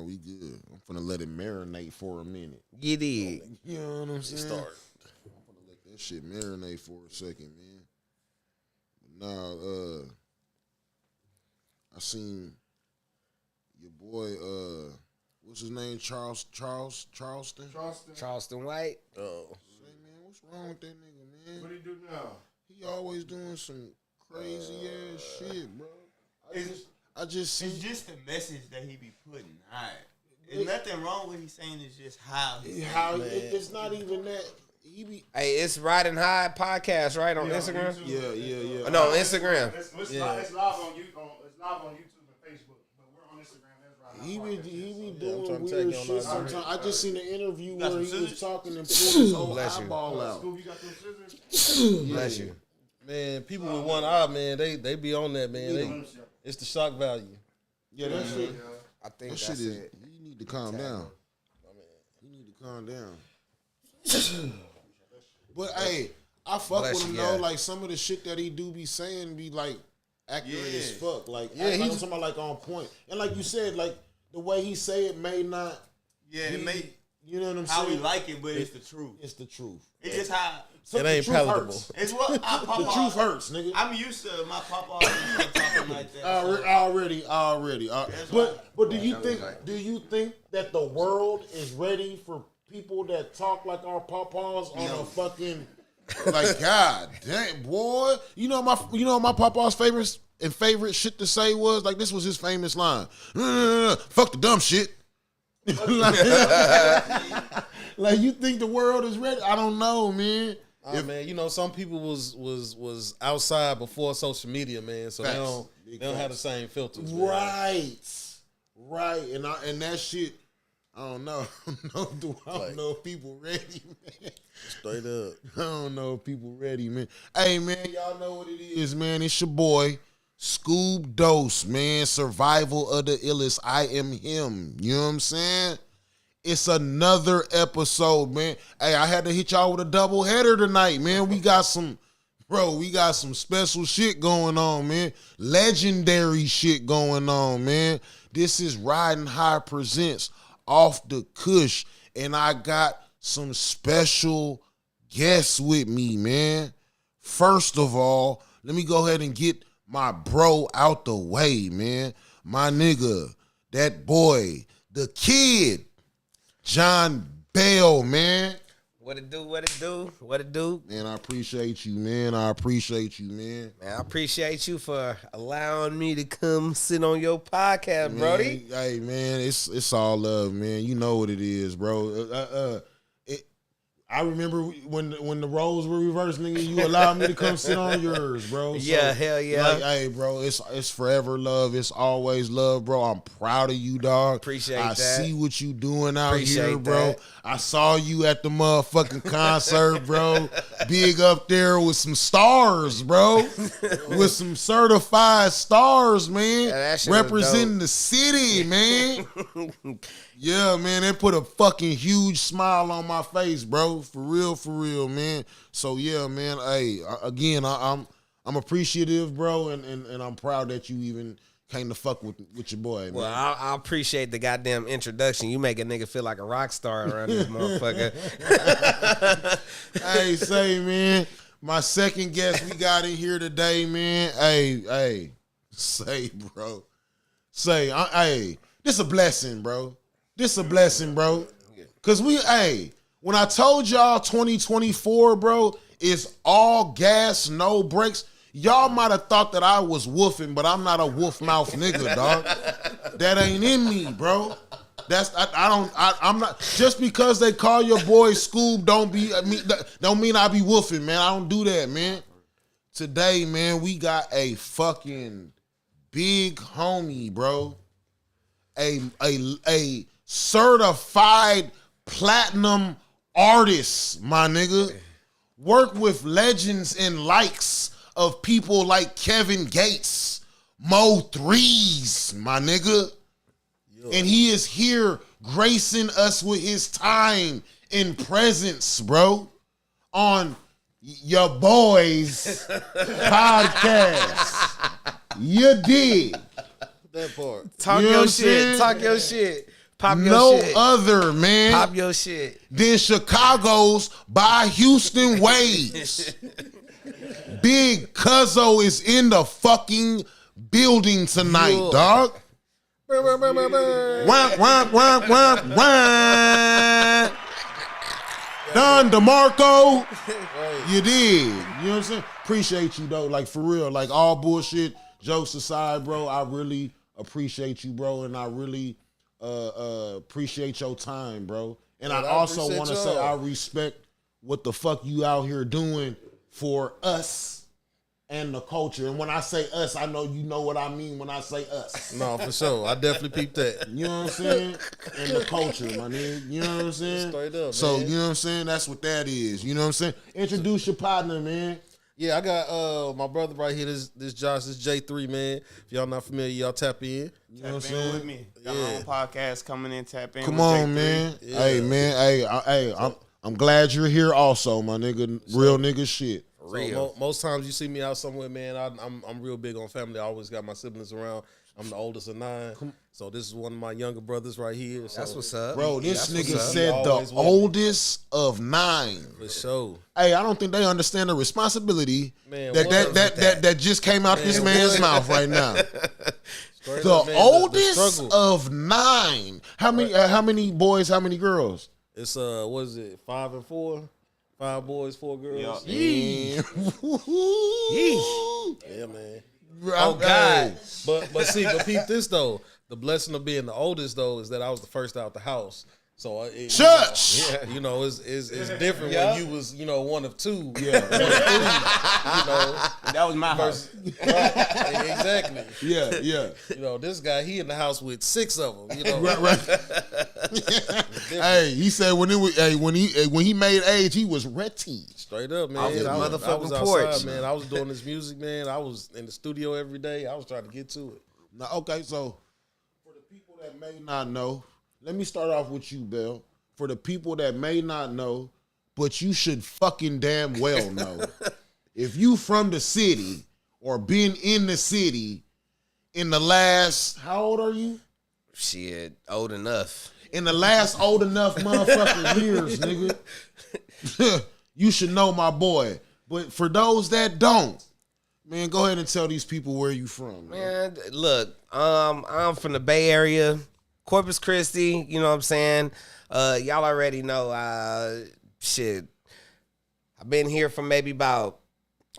we good. I'm finna let it marinate for a minute. Get it. You know what I'm saying? Start. I'm finna let that shit marinate for a second, man. But now, I seen your boy, what's his name? Charleston? Charleston White. Oh. Say, man, what's wrong with that nigga, man? What he do now? He always doing some crazy ass shit, bro. I just see. It's just the message that he be putting. All right. There's nothing wrong with he saying. It's just how It's not even that. He be. Hey, it's Riding High podcast, right, on Instagram? Yeah. No, Instagram. It's live on YouTube and Facebook, but we're on Instagram. That's right. He be doing trying to weird tell you shit on sometimes. I just seen an interview got where some he was scissors? talking and pulled his whole Bless you. eyeball out. Skub, you got those scissors? Bless you. Man, people with one eye, man, they be on that, man. It's the shock value. Yeah, that shit. I think That that's shit is. it. You need to calm down. You need to calm down. But hey, I fuck Bless with him you, though. yeah. Like some of the shit that he do be saying be like accurate as fuck. Like Yeah, I'm he's- talking about like on point. And like you said, like the way he say it may not. it may You know what I'm how saying? we like it, but it's the truth. It's the truth. It's just how So It the ain't truth palatable. hurts. it's what I pop The truth hurts, nigga. I'm used to my papa talking like that. Already. But do you think that the world is ready for people that talk like our papas on a fucking like God damn boy? You know my papa's favorite shit to say was like this was his famous line. Fuck the dumb shit. like you think the world is ready? I don't know, man. Man, you know, some people was outside before social media, man, so Facts. they don't have the same filters. Man. Right, and that shit. I don't know. I don't know if people ready, man. Straight up. I don't know if people ready, man. Hey, man, y'all know what it is, man. It's your boy, Skub Dose, man. Survival of the illest. I am him. You know what I'm saying? It's another episode, man. Hey, I had to hit y'all with a double header tonight, man. We got some special shit going on, man. Legendary shit going on, man. This is Riding High Presents Off the Kush, and I got some special guests with me, man. First of all, let me go ahead and get my bro out the way, man. My nigga, that boy, the kid, John Bell, man. What it do? Man, I appreciate you, man. Man, I appreciate you for allowing me to come sit on your podcast, Brody. Hey, man, it's all love, man. You know what it is, bro. I remember when the roles were reversed, nigga. You allowed me to come sit on yours, bro. So, Yeah, hell yeah. Like, hey, bro, it's forever love. It's always love, bro. I'm proud of you, dog. Appreciate I that. see what you doing out Appreciate here, bro. that. I saw you at the motherfucking concert, bro. Big up there with some stars, bro. With some certified stars, man. Yeah, that shit was representing dope. the city, man. Yeah, man, it put a fucking huge smile on my face, bro. For real, man. So yeah, man. Hey, again, I'm appreciative, bro, and I'm proud that you even came to fuck with your boy, man. Well, I appreciate the goddamn introduction. You make a nigga feel like a rock star around this motherfucker. Hey, say, man, my second guest we got in here today, man. Hey, say, bro. Say, hey, this a blessing, bro. This a blessing, bro. Cause when I told y'all 2024, bro, is all gas, no brakes, y'all might have thought that I was woofing, but I'm not a woof mouth nigga, dog. That ain't in me, bro. I'm not, just because they call your boy Skub don't mean I be woofing, man. I don't do that, man. Today, man, we got a fucking big homie, bro. A certified platinum artist, my nigga. Work with legends and likes of people like Kevin Gates, Mo3’s, my nigga. And he is here gracing us with his time and presence, bro, on your boys podcast. You did. That part. Talk You know your what I'm shit. saying? Talk your shit. Pop your no shit. other, man, Pop your shit. than Chicago's by Houston Waves. Big Cuzzo is in the fucking building tonight, dog. Wah, wah, wah, wah, wah. Don DeMarco, you did. You know what I'm saying? Appreciate you, though. Like, for real. Like, all bullshit, jokes aside, bro, I really appreciate you, bro, and I really appreciate your time, bro. And I also want to say I respect what the fuck you out here doing for us and the culture. And when I say us, I know you know what I mean when I say us. No, for sure. I definitely peeped that. You know what I'm saying? And the culture, my nigga. You know what I'm saying? Straight up, so, man. you know what I'm saying? That's what that is. You know what I'm saying? Introduce your partner, man. Yeah, I got my brother right here. This Josh, this J3, man. If y'all not familiar, y'all tap in. You know what I'm Tap in saying? with me. Got my own podcast coming in. Tap in. Come with on, J3. man. Yeah. Hey, man. I'm glad you're here also, my nigga. Real nigga shit. So most times you see me out somewhere, man. I'm real big on family. I always got my siblings around. I'm the oldest of 9, so this is one of my younger brothers right here. So. That's what's up. Bro, this That's nigga what's up. said the oldest of 9. For sure. Hey, I don't think they understand the responsibility Man, that just came out this man's mouth right now. Straight The up, man, oldest struggle. of 9. How many boys? How many girls? It's what is it? 5 and 4. 5 boys, 4 girls. Yeah, Yeah, man. oh God. But peep this though. The blessing of being the oldest though is that I was the first out the house. So Church. you know, it's different when you was 1 of 2. Yeah. 1 of 3. That was my house. Right, exactly. Yeah, yeah. You know, this guy, he in the house with 6 of them. You know, Right. Hey, he said when he made age, he was ready. straight up, man. Off the I was motherfucking outside, porch. man. I was doing this music, man. I was in the studio every day. I was trying to get to it. Now, okay, so for the people that may not know, let me start off with you, Bill. For the people that may not know, but you should fucking damn well know, if you from the city or been in the city in the last, how old are you? Shit, old enough. In the last old enough motherfucking years, nigga, you should know my boy. But for those that don't, man, go ahead and tell these people where you from, man. Man, look, I'm from the Bay Area, Corpus Christi, you know what I'm saying? Y'all already know, shit, I've been here for maybe about,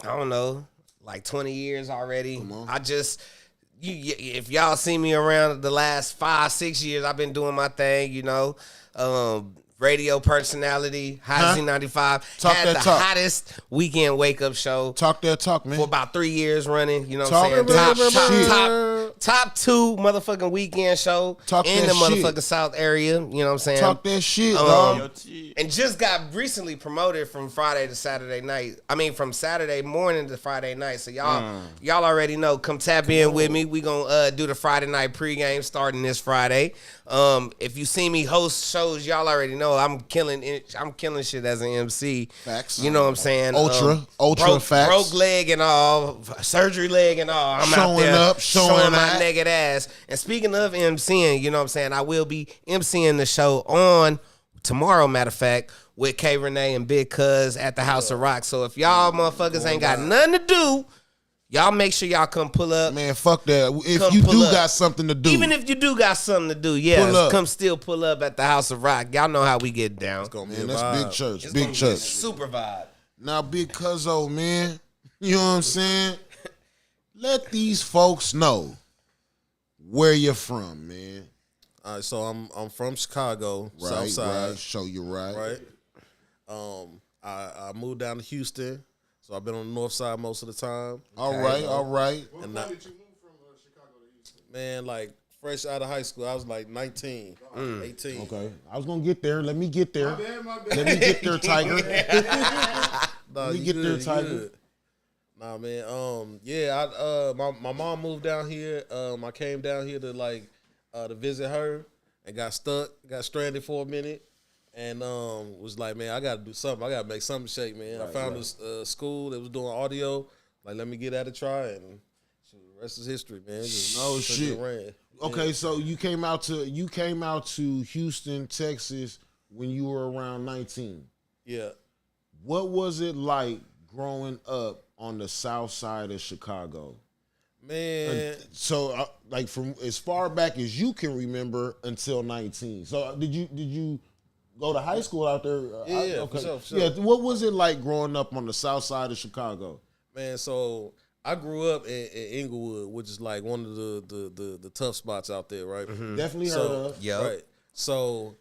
I don't know, like 20 years already. I just, if y'all see me around the last 5-6 years, I've been doing my thing, you know. Radio personality, Hot Z95. Talk had that the talk. hottest weekend wake up show Talk that talk, man. for about 3 years running. You know Talk what I'm that saying? shit. Top 2 motherfucking weekend show Talk in that the shit. motherfucking South area. You know what I'm saying? Talk that shit, Yo, dog. T. And just got recently promoted from Friday to Saturday night. I mean, from Saturday morning to Friday night. So y'all already know. Come tap in with me. We gonna do the Friday night pregame starting this Friday. If you see me host shows, y'all already know I'm killing shit as an MC. Facts. You know what I'm saying? Ultra facts. Broke leg and all, surgery leg and all. I'm out Showing there up, showing my out. naked ass. And speaking of MCing, you know what I'm saying? I will be MCing the show on tomorrow, matter of fact, with K Renee and Big Cuzz at the House of Rock. So if y'all motherfuckers ain't got nothing to do, y'all make sure y'all come pull up. Man, fuck that. If Come you pull do up. got something to do, Even if you do got something to do, Pull yes, up. come still pull up at the House of Rock. Y'all know how we get down. It's gonna be man, a that's vibe. big church. It's Big gonna be a church. super vibe. Now, Big Cuzzo, man, you know what I'm saying? Let these folks know where you're from, man. All right, so I'm from Chicago, Right, South Side. right. Show you right. Right. I moved down to Houston, so I've been on the north side most of the time. All right, all right. What And part that- did you move from Chicago to Houston? Man, like fresh out of high school, I was like 19, 18. Okay, I was gonna get there. Let me get there. My bad. Let me get there, Tiger. Nah, We you get good, there, you Tiger. good. Nah, man. Yeah, my mom moved down here. I came down here to visit her and got stranded for a minute, and was like, man, I gotta do something. I gotta make something shake, man. I found this school that was doing audio. Like, let me get at a try, and the rest is history, man. Just No took it shit. and ran. Okay, so you came out to Houston, Texas when you were around 19. Yeah. What was it like growing up on the south side of Chicago? Man. So, like from as far back as you can remember until 19. So, did you go to high school out there? Yeah, for sure. Yeah, what was it like growing up on the south side of Chicago? Man, so I grew up in Inglewood, which is like one of the tough spots out there, right? Definitely heard of. Yep. Right. So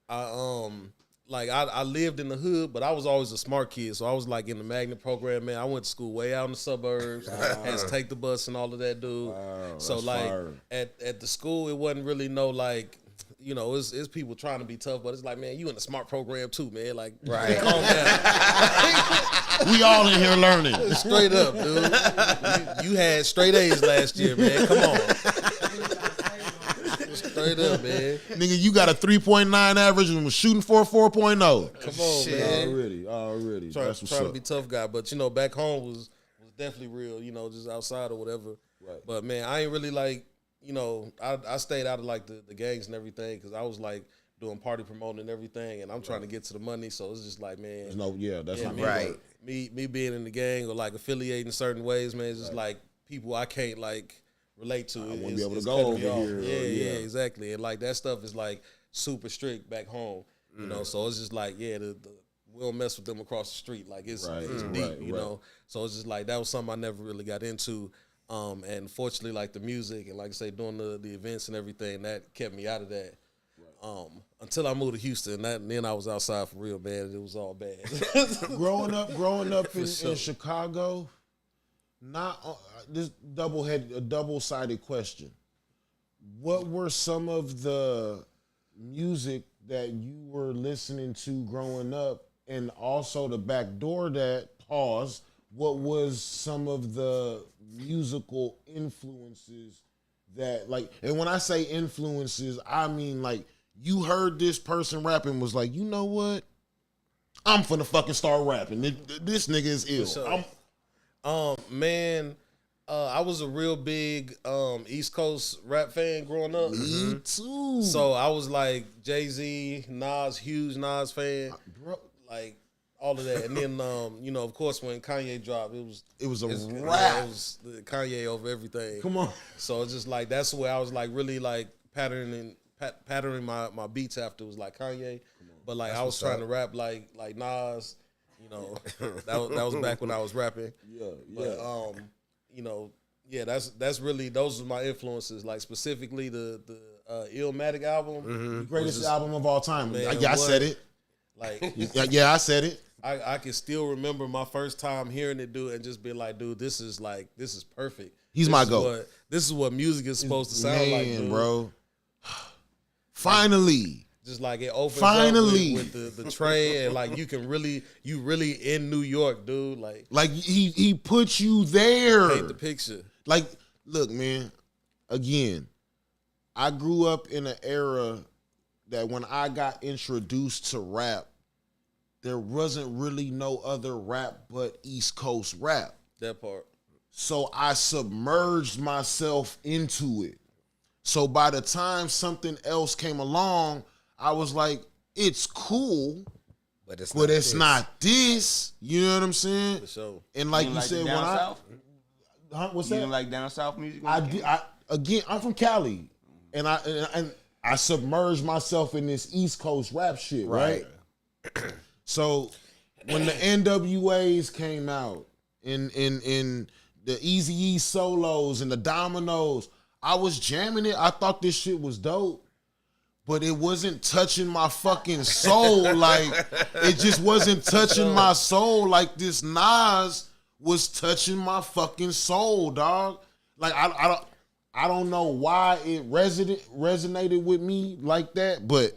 I lived in the hood, but I was always a smart kid. So I was like in the magnet program, man. I went to school way out in the suburbs. Had to take the bus and all of that, dude. Wow, so that's like fire. at the school, it wasn't really no like, you know, it's people trying to be tough, but it's like, man, you in the smart program too, man. Like, Right. calm down. We all in here learning. Straight up, dude. You had straight A's last year, man. Come on. Straight up, man. Nigga, you got a 3.9 average and was shooting for a 4.0. Come on, man. Already. Trying That's what's to up. be tough guy, but you know, back home was definitely real. You know, just outside or whatever. Right. But man, I ain't really like, you know, I stayed out of like the gangs and everything because I was like doing party promoting and everything, and I'm trying to get to the money. So it's just like, man, That's not me, right. Me being in the gang or like affiliating certain ways, man, it's just like people I can't like relate to. I wouldn't It's- be able to it's go cutting me over off. here, Yeah, yeah. exactly. And like that stuff is like super strict back home, you know. So it's just like, yeah, we don't mess with them across the street. Like it's deep, you know. So it's just like that was something I never really got into. And fortunately, like the music and like I say, doing the events and everything, that kept me out of that. Until I moved to Houston, then I was outside for real, man. It was all bad. growing up in Chicago, this a double-sided question. What were some of the music that you were listening to growing up, and also to backdoor that, what was some of the musical influences that, like, and when I say influences, I mean like you heard this person rapping, was like, you know what? I'm finna fucking start rapping. This nigga is ill. Sure. Man, I was a real big East Coast rap fan growing up. Me too. So I was like Jay-Z, Nas, huge Nas fan, Bro, like all of that. And then, you know, of course, when Kanye dropped, it was it was a it rap. was the Kanye over everything. Come on. So it's just like that's where I was like really like patterning my beats after it was like Kanye, but like I was trying to rap like Nas, you know. that was back when I was rapping. Yeah. But you know, yeah, that's really those are my influences. Like specifically the Illmatic album, Greatest album of all time. Man, I what? said it. like Yeah, I said it. I can still remember my first time hearing it, dude, and just be like, dude, this is perfect. He's my goat. This is what music is supposed to sound like, dude. Bro. Finally. Just like it opens Finally. up with the train, and like you really in New York, dude. Like he put you there. Paint the picture. Like, look, man, again, I grew up in an era that when I got introduced to rap, there wasn't really no other rap but East Coast rap. That part. So I submerged myself into it. So by the time something else came along, I was like, it's cool, But it's not this. You know what I'm saying? For sure. And like You you like said, the when down south? what's You that? didn't like down south music? I'm from Cali, and I submerged myself in this East Coast rap shit, right? So when the NWAs came out, in the Eazy-E solos and the Dominoes, I was jamming it. I thought this shit was dope, but it wasn't touching my fucking soul. Like, it just wasn't touching my soul like this Nas was touching my fucking soul, dog. Like, I don't know why it resonated with me like that, but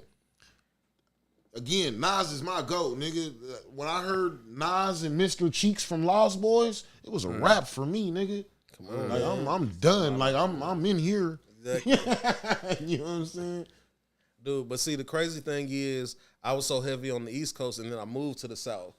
again, Nas is my GOAT, nigga. When I heard Nas and Mr. Cheeks from Lost Boys, it was a rap for me, nigga. Come on, like, I'm done. Like, I'm in here. Exactly. You know what I'm saying? Dude, but see, the crazy thing is I was so heavy on the East Coast, and then I moved to the South.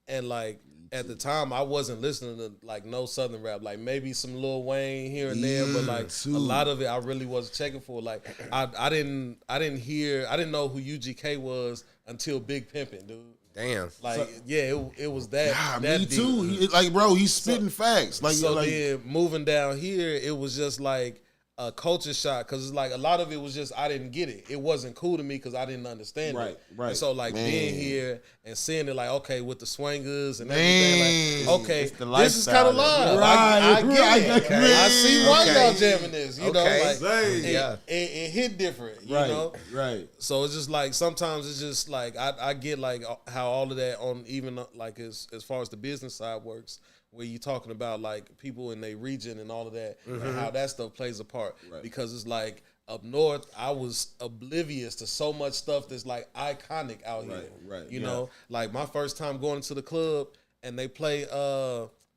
And like at the time, I wasn't listening to like no Southern rap, like maybe some Lil Wayne here and there, but like a lot of it, I really wasn't checking for. Like I didn't know who UGK was until Big Pimpin', dude. Damn. Like it was that. Yeah, that me deep. too. Like, bro, he's spitting facts. Like, So like, then moving down here, it was just like a culture shock because it's like a lot of it was just I didn't get it. It wasn't cool to me because I didn't understand it. Right. And so like Man. being here and seeing it like okay with the swingers and Man. everything like okay It's the this is kind of lifestyle. live. I get it. I see why y'all jamming this. You know like it hit different. You know. Right. So it's just like sometimes it's just like I get like how all of that on even like as far as the business side works. Where you talking about like people in their region and all of that, and how that stuff plays a part. Right. Because it's like up north, I was oblivious to so much stuff that's like iconic out here. Right. You know, like my first time going to the club and they play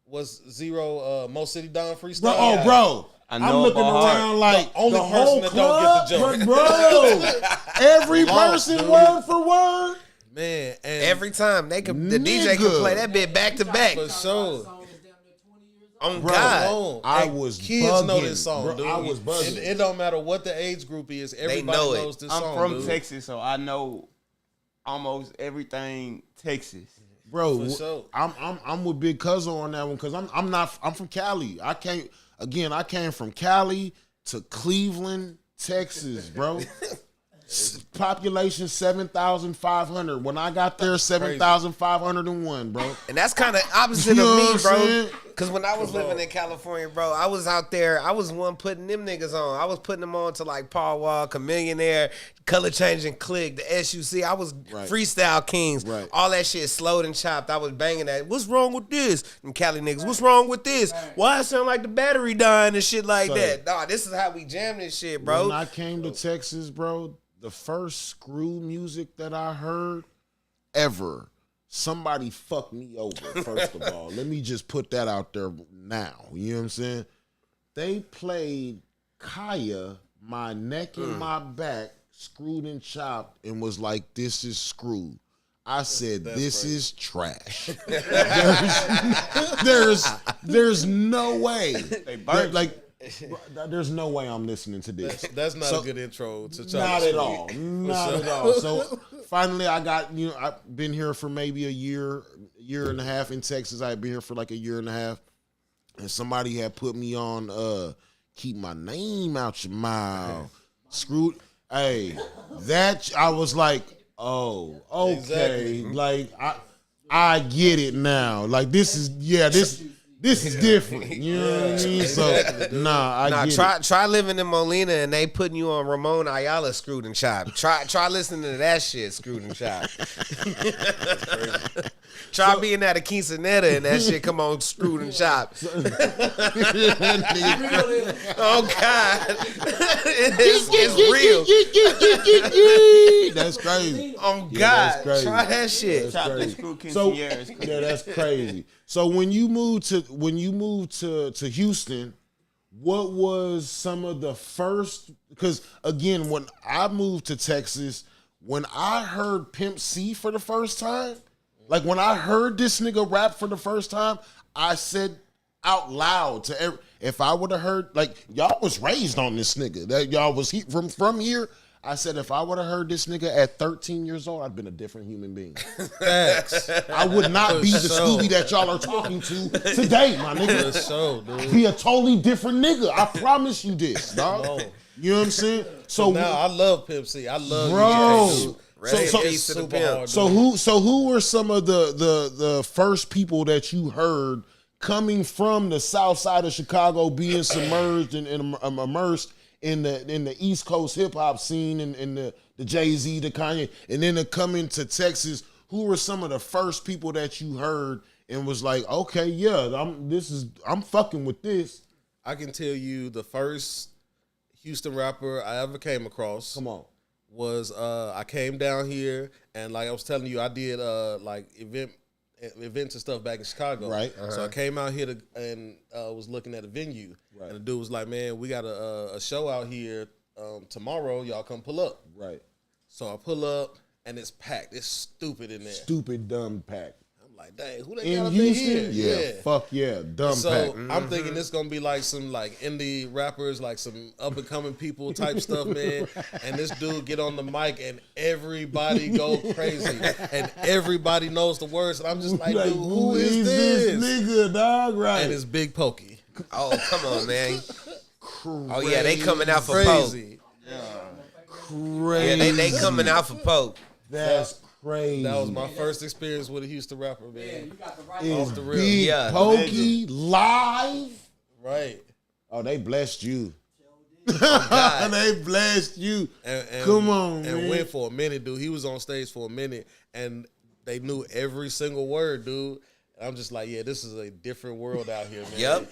was Zero Mo City Don freestyle. Bro. I I'm know looking about around like The only the person whole that club, don't get the bro. Every person dude. word for word. Man, and Every time the DJ can play that bit back to back. for sure. On Bro, God. I And was kids know bugging, this song, bro. dude. I was bugging. It don't matter what the age group is. Everybody know it. knows this I'm song. from dude. Texas, so I know almost everything Texas. Bro, For sure. I'm with Big Cuzz on that one because I'm from Cali. I came from Cali to Cleveland, Texas, bro. Population 7,500. When I got there, 7,501, bro. And that's kind of opposite You know of me, what I'm bro. saying? Because when I was living in California, bro, I was out there. I was the one putting them niggas on. I was putting them on to like Paul Walk, Chamillionaire, Color Changing Click, the SUC. I was Right. Freestyle Kings. Right. All that shit slowed and chopped. I was banging that. What's wrong with this? And Cali niggas, what's wrong with this? Why it sound like the battery dying and shit like So- that? Nah, this is how we jam this shit, bro. When I came to Texas, bro, the first screw music that I heard ever, somebody fucked me over, first of all. Let me just put that out there now. You know what I'm saying? They played Kaya, My Neck and My Back, Screwed and Chopped, and was like, this is screwed. I said, this is trash. there's no way. They burnt Like, there's no way I'm listening to this. That's not So- a good intro to Not Charlie at all. Not at all. So finally I got, I've been here for maybe a year and a half in Texas. I've been here for like a year and a half. And somebody had put me on Keep My Name Out Your Mouth. Screwed. Hey, that I was like, oh, okay. Exactly. Like I get it now. Like this is different. You know what I mean? So I get it. Try living in Molina and they putting you on Ramon Ayala Screwed and Chopped. Try listening to that shit Screwed and Chopped. Try being at a quinceanera and that shit come on Screwed and Chopped. Oh God, it's real. That's crazy. Oh Yeah, God, that's crazy. try that shit. Chop the crazy. screw So Quinceañeras. yeah, that's crazy. So when you moved to Houston, what was some of the first? Because again, when I moved to Texas, when I heard Pimp C for the first time, like when I heard this nigga rap for the first time, I said out loud to if I would have heard, like, y'all was raised on this nigga, that y'all was from here. I said, if I would have heard this nigga at 13 years old, I'd been a different human being. Facts. I would not be the For sure. Scooby that y'all are talking to today, my For nigga. sure, dude. Be a totally different nigga. I promise you this, dog. No. You know what I'm saying? So Now I love Pimp C. I love Bro. UGK, dude. Rest in so- peace to the super pimp. hard, So who were some of the first people that you heard coming from the south side of Chicago, being submerged and immersed in the East Coast hip hop scene and the Jay-Z, the Kanye, and then to come into Texas? Who were some of the first people that you heard and was like, okay, yeah, I'm fucking with this? I can tell you the first Houston rapper I ever came across. Come on. Was I came down here and like I was telling you, I did like events and stuff back in Chicago. Right. So I came out here and was looking at a venue. Right. And the dude was like, "Man, we got a show out here tomorrow. Y'all come pull up." Right. So I pull up and it's packed. It's stupid in there. Stupid dumb pack. I'm Like, dang, who they got In up Houston? in here? Yeah, fuck yeah. Dumb So pack. I'm thinking it's gonna be like some like indie rappers, like some up and coming people type stuff, man. And this dude get on the mic and everybody go crazy, and everybody knows the words. And I'm just like, dude, who is this? nigga, dog? Right. And it's Big Pokey. Oh, come on, man. Oh yeah, they coming out for Poke. Crazy. crazy. Yeah, they coming out for Poke. That's crazy. That was my first experience with a Houston rapper, man. Yeah, you got the right Is off the real. Big Yeah. Pokey live? Right. Oh, they blessed you. God. They blessed you. And Come on, and man. went for a minute, dude. He was on stage for a minute, and they knew every single word, dude. And I'm just like, yeah, this is a different world out here, man. Yep.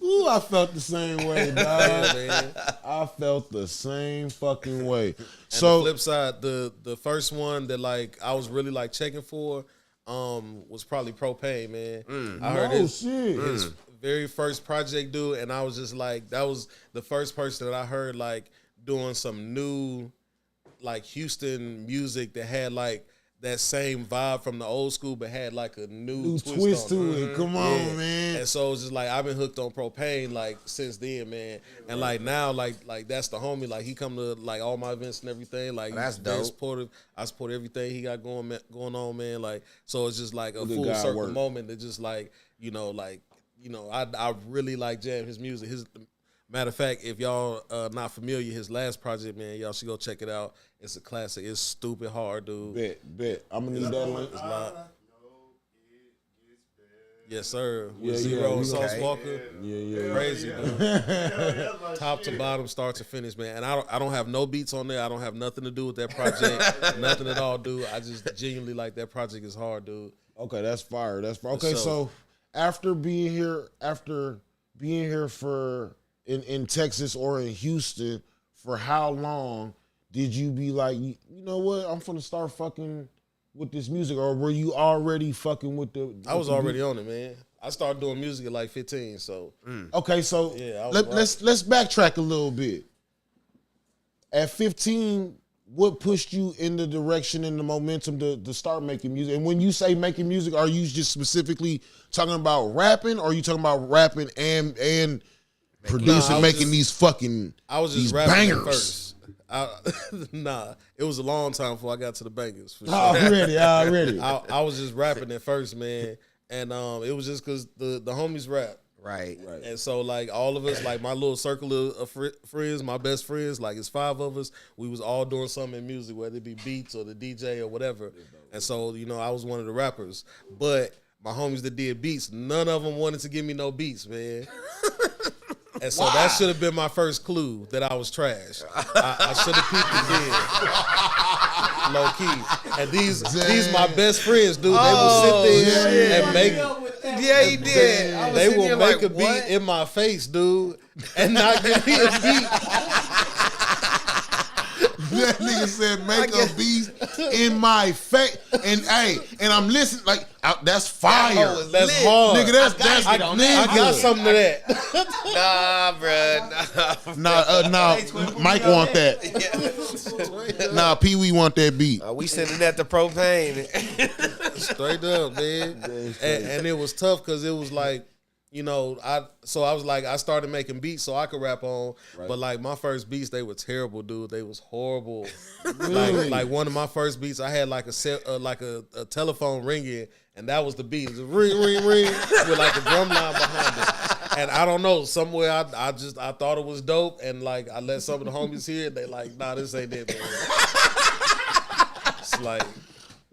Ooh, I felt the same way, dog. Yeah, man. I felt the same fucking way. And the So flip side, the first one that like I was really like checking for, was probably Propane, man. I heard oh shit. his very first project, dude, and I was just like, that was the first person that I heard like doing some new, like Houston music that had like that same vibe from the old school, but had like a new twist on to it. Come on, man. And so it's just like I've been hooked on Propane like since then, man. And like now, like that's the homie. Like he come to like all my events and everything. Like That's he's very dope. supportive. I support everything he got going on, man. Like so it's just like a Good full guy circle work. moment that just like I really like jam his music. His matter of fact, if y'all not familiar, his last project, man, y'all should go check it out. It's a classic. It's stupid hard, dude. Bet. I'm gonna need that link. It's live. Yes, sir. With Yeah, Zero yeah, and Sauce okay. Walker. Yeah. Crazy, dude. Top to bottom, start to finish, man. And I don't have no beats on there. I don't have nothing to do with that project. Nothing at all, dude. I just genuinely like that project is hard, dude. Okay, that's fire. That's fire. Okay, So- so after being here for in Texas or in Houston, for how long did you be like, you know what, I'm finna start fucking with this music, or were you already fucking with the? I was already on it, man. I started doing music at like 15, so Okay, so Yeah, I was let's backtrack a little bit. At 15, what pushed you in the direction and the momentum to start making music? And when you say making music, are you just specifically talking about rapping, or are you talking about rapping and producing, I was making just- these fucking I was just these rapping bangers? at first. Nah, it was a long time before I got to the bangers. For sure. Already. I was just rapping at first, man, and it was just because the homies rap. Right. And so, like, all of us, like, my little circle of friends, my best friends, like, it's 5 of us. We was all doing something in music, whether it be beats or the DJ or whatever. And so, I was one of the rappers. But my homies that did beats, none of them wanted to give me no beats, man. And so that should have been my first clue that I was trash. I should have peeped it then. Low key. And these my best friends, dude. They will sit there and make... Yeah, he did. I was They sitting will here make like, a beat what? in my face, dude, and not give me a beat. That nigga said make a beat in my face, and I'm listening like that's fire. was That's lit. hard. Nigga, that's I got something to that. Nah, bruh. Nah, Mike want that. Nah, Pee Wee want that beat. We sending that to Propane. Straight up, man. And it was tough because it was like, I was like, I started making beats so I could rap on, but like my first beats, they were terrible, dude. They was horrible. Really? Like one of my first beats, I had like a telephone ringing, and that was the beat. It was ring, ring, ring, with like a drum line behind it. And I don't know, somewhere I thought it was dope, and like I let some of the homies hear it. They like, nah, this ain't it, man. It's like.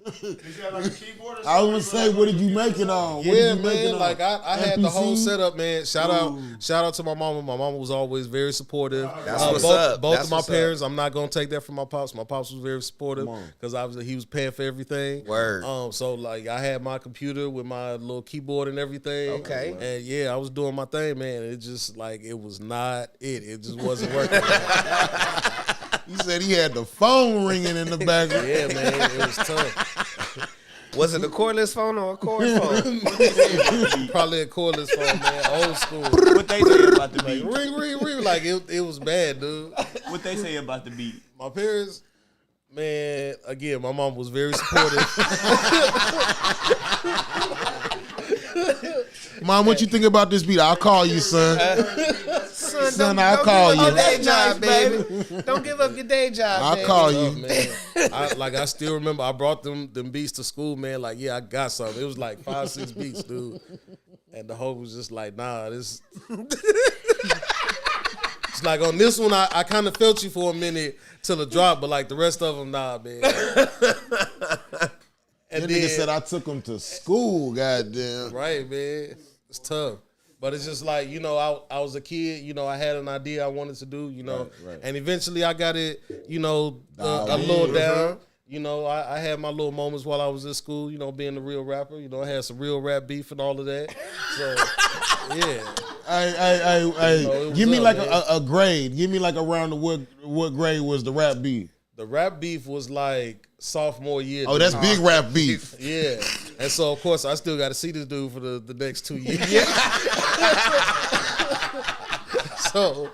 Is that like a keyboard or something? I was gonna say, what did you make it on? What Yeah, did you make it man. on? Like I had the whole MPC? setup, man. Shout out to my mama. My mama was always very supportive. That's what's up. Both That's of my what's up. parents. I'm not gonna take that from my pops. My pops was very supportive because obviously he was paying for everything. Word. So like I had my computer with my little keyboard and everything. Okay. And yeah, I was doing my thing, man. It just like it was not it. It just wasn't working. He said he had the phone ringing in the background. Yeah, man. It was tough. Was it a cordless phone or a cord phone? Probably a cordless phone, man. Old school. What they say about the beat? Ring, ring, ring. Like it was bad, dude. What they say about the beat? My parents, Man, again, my mom was very supportive. Mom, what you think about this beat? I'll call you, son. Son, I'll call you. Don't give up your day job, baby. Don't give up your day job, I'll baby. call you. Man. I still remember I brought them beats to school, man. Like, yeah, I got something. It was like 5, 6 beats, dude. And the hoe was just like, nah, this. It's like on this one, I kind of felt you for a minute till it dropped, but like the rest of them, nah, man. And That then, nigga said I took him to school, goddamn. right, man. It's tough. But it's just like, you know, I was a kid, you know, I had an idea I wanted to do, you know, Right. and eventually I got it, you know, a Dialed little in. down. You know, I had my little moments while I was in school, you know, being a real rapper. You know, I had some real rap beef and all of that. So, yeah. Hey, You know, it was give me up, like man. a grade. Give me like around the what grade was the rap beef? The rap beef was like sophomore year. Oh, that's big rap beef. Yeah. And so, of course, I still got to see this dude for the next 2 years. So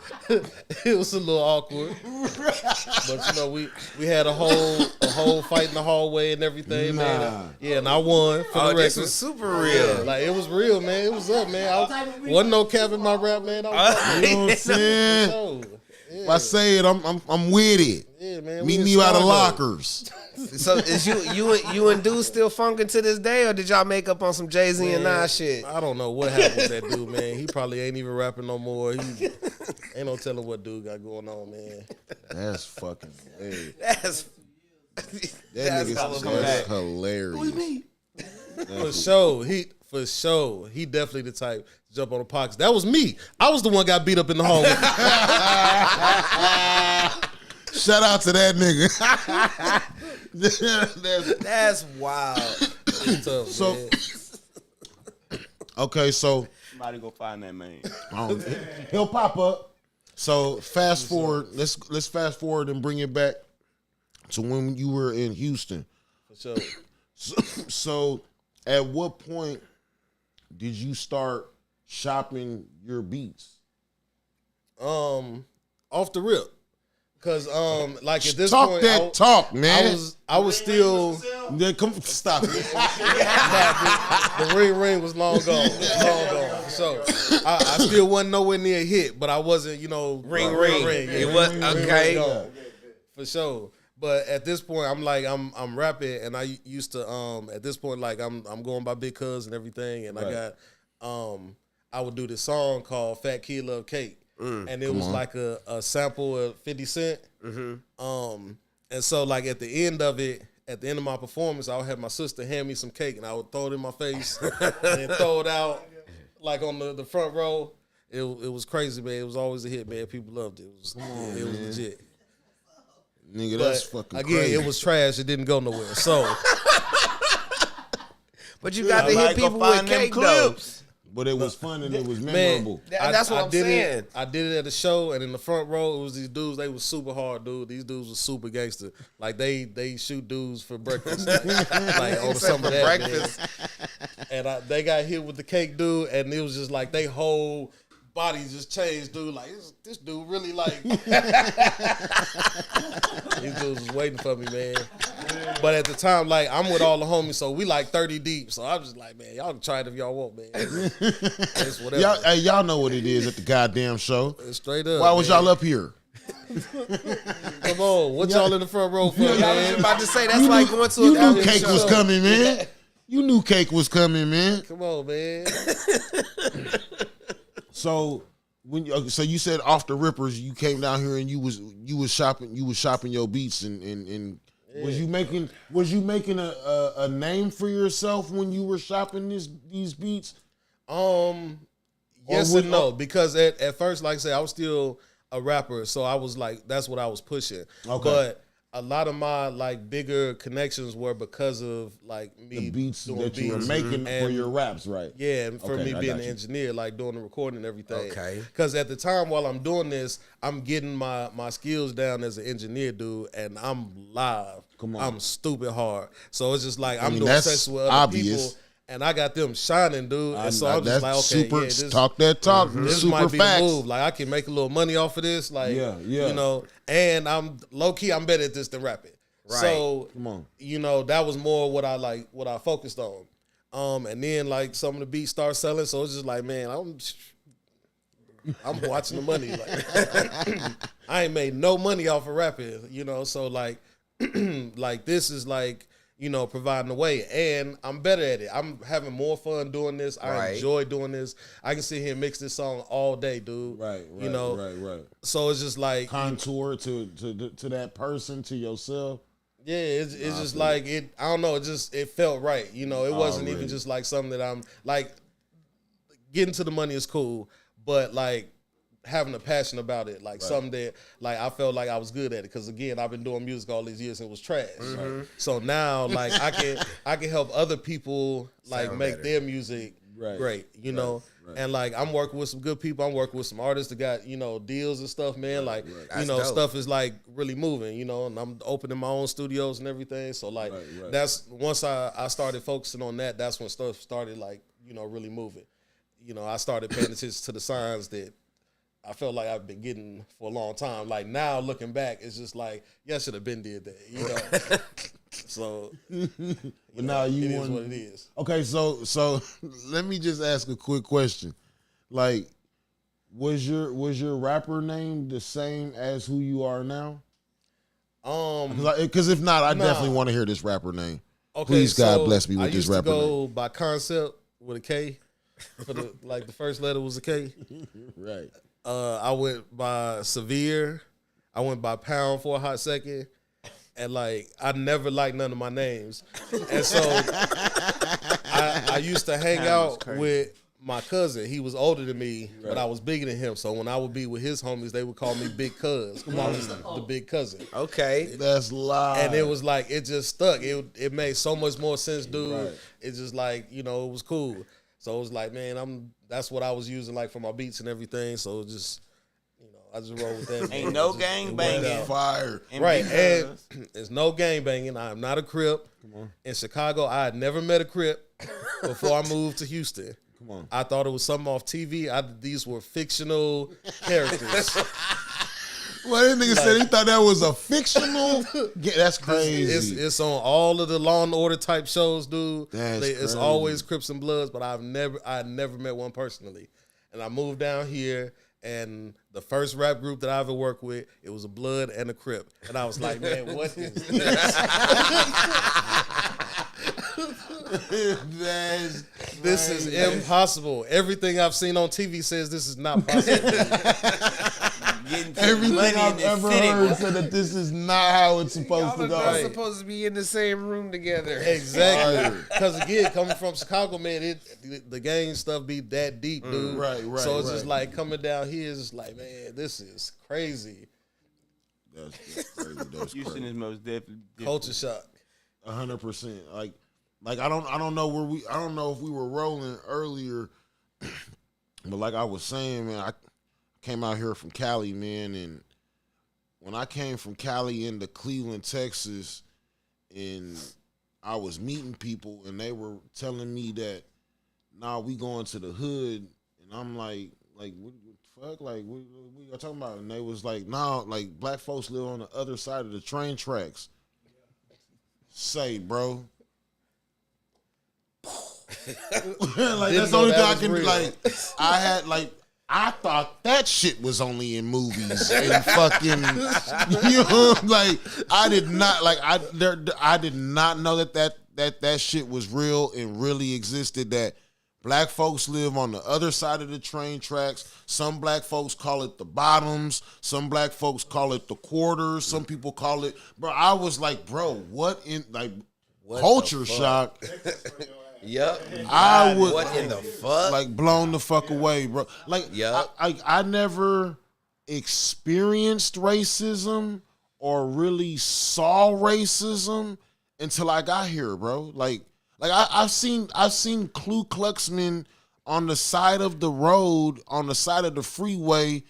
it was a little awkward, but you know we had a whole fight in the hallway and everything, Nah. man. Yeah, and I won for the Oh, record. this was super real. Like it was real, man. It was up, man. Wasn't no cap in my rap, man. I was You know what I'm saying? so, If I say it, I'm with it. yeah, man. Meet we me in out of Chicago. lockers. So is you and Dude still funking to this day, or did y'all make up on some Jay-Z and Man, Nas shit? I don't know what happened with that dude, man. He probably ain't even rapping no more. He ain't no telling what dude got going on, man. That's fucking hilarious. That's That hella nigga's bad. that's hilarious. For sure. He definitely the type to jump on the pockets. That was me. I was the one got beat up in the hallway. Shout out to that nigga. That's wild. It's tough, So- man. Okay, so Somebody go find that man. he'll pop up. So fast forward. Let's fast forward and bring it back to when you were in Houston. For sure. So at what point did you start shopping your beats? Off the rip. Cause like at this Talk point, that talk, man. I was still Yeah, come stop it. the ring was long gone. Long gone. So I still wasn't nowhere near hit, but I wasn't, you know, Ring. Yeah, It was okay. gone. For sure. But at this point, I'm like, I'm rapping, and I used to at this point, like I'm going by Big Cuzz and everything, and Right. I got I would do this song called Fat Kid Love Cake. And it was like a sample of 50 Cent. And so like at the end of my performance, I would have my sister hand me some cake and I would throw it in my face and then throw it out like on the front row. It was crazy, man. It was always a hit, man. People loved it. It was legit. Nigga, But that's fucking again, crazy. it was trash. It didn't go nowhere. So But you got to Somebody hit go people with find them cake though. clips. But it was fun and it was man, memorable. That's what I'm did saying. I did it at a show, and in the front row, it was these dudes. They was super hard, dude. These dudes was super gangster. Like they shoot dudes for breakfast, like on some of that. breakfast. Man. And they got hit with the cake, dude, and it was just like they whole body just changed, dude. Like this dude really like. These dudes was waiting for me, man. But at the time, like I'm with all the homies, so we like 30 deep. So I was just like, man, y'all can try it if y'all want, man. It's whatever. Y'all know what it is at the goddamn show. It's straight up. Why was man. y'all up here? Come on, what y'all in the front row for, I was man? about to say that's like going to You a knew comedy cake show. was coming, man. You knew cake was coming, man. Come on, man. So so you said off the rippers, you came down here and you was shopping your beats and was you making a name for yourself when you were shopping these beats? Yes would- and no, because at first, like I said, I was still a rapper, so I was like, that's what I was pushing. Okay. But a lot of my like bigger connections were because of like me The beats doing that you were beats. making for And- your raps, right? Yeah, and for Okay, me I being got an you. engineer, like doing the recording and everything. Okay. Because at the time while I'm doing this, I'm getting my skills down as an engineer, dude, and I'm live. Come on. I'm stupid hard. So it's just like I'm mean, doing that's sex with other obvious. people, and I got them shining, dude. And so I'm just like, okay, super, yeah, this, talk that talk. this Super might be facts. the move. Like I can make a little money off of this. Like, Yeah. you know, and I'm low key, I'm better at this than rapping. Right. So Come on. you know, that was more what I focused on. And then like some of the beats start selling, so it's just like, man, I'm watching the money. Like I ain't made no money off of rapping, you know. So like, like this is like, you know, providing the way, and I'm better at it. I'm having more fun doing this. I enjoy doing this. I can sit here and mix this song all day, dude. Right. You know. Right. So it's just like Contour to that person, to yourself. yeah, it's just like it. I don't know. It felt right. You know, it wasn't even just like something that I'm like. Getting to the money is cool, but like having a passion about it, like something that like I felt like I was good at it. Because again, I've been doing music all these years and it was trash. Right? So now like I can help other people like Sound make better. their music great. You know. And like I'm working with some good people. I'm working with some artists that got, you know, deals and stuff, man. Like you That's know, dope. stuff is like really moving, you know, and I'm opening my own studios and everything. So like that's once I started focusing on that, that's when stuff started like, you know, really moving. You know, I started paying attention to the signs that I felt like I've been getting for a long time. Like now looking back, it's just like, yeah, I should have been did that, you know. So But now it you is want what it is. Okay, so let me just ask a quick question. Like, was your rapper name the same as who you are now? Because if not, I definitely want to hear this rapper name. Okay, Please, God so bless me with I this used rapper to go name. by Concept with a K. For the like the first letter was a K. Right. I went by Severe. I went by Pound for a hot second. And like I never liked none of my names. And so I used to hang out with my cousin. He was older than me, but I was bigger than him. So when I would be with his homies, they would call me Big Cuzz. I was the big cousin. Okay. That's live. And it was like it just stuck. It made so much more sense, dude. Right. It's just like, you know, it was cool. So it was like, man, that's what I was using like for my beats and everything. So it just, you know, I just roll with that. Ain't no gang banging. fire. Right, because- and there's no gang banging. I am not a Crip. In Chicago, I had never met a Crip before I moved to Houston. Come on. I thought it was something off TV. These were fictional characters. Well, this nigga said he thought that was a fictional. Yeah, that's crazy. It's on all of the Law and Order type shows, dude. That's It's crazy. always Crips and Bloods, but I never met one personally. And I moved down here, and the first rap group that I ever worked with, it was a Blood and a Crip. And I was like, man, what is this? This is impossible. Everything I've seen on TV says this is not possible. Getting to Everything money in I've this ever city. heard said that this is not how it's supposed to Y'all go. are not supposed to be in the same room together. Exactly. Because again, coming from Chicago, man, the gang stuff be that deep, dude. Right. So it's just like coming down here is just like, man, this is crazy. That's crazy. That's Houston crazy. is most definitely Culture shock. 100%. Like I don't know if we were rolling earlier, but like I was saying, man, I came out here from Cali, man, and when I came from Cali into Cleveland, Texas, and I was meeting people, and they were telling me that, nah, we going to the hood, and I'm like what the fuck, like what y'all talking about? And they was like, nah, like black folks live on the other side of the train tracks. Say, bro. Like that's the only thing I can real. like. I thought that shit was only in movies and fucking. You know, like I did not like I did not know that shit was real and really existed. That black folks live on the other side of the train tracks. Some black folks call it the bottoms. Some black folks call it the quarters. Some people call it. Bro, I was like, bro, what in like culture shock? Yup. I would What in the fuck? like blown the fuck away, bro. Like Yup. I never experienced racism or really saw racism until I got here, bro. Like I've seen Ku Klux Men on the side of the road, on the side of the freeway,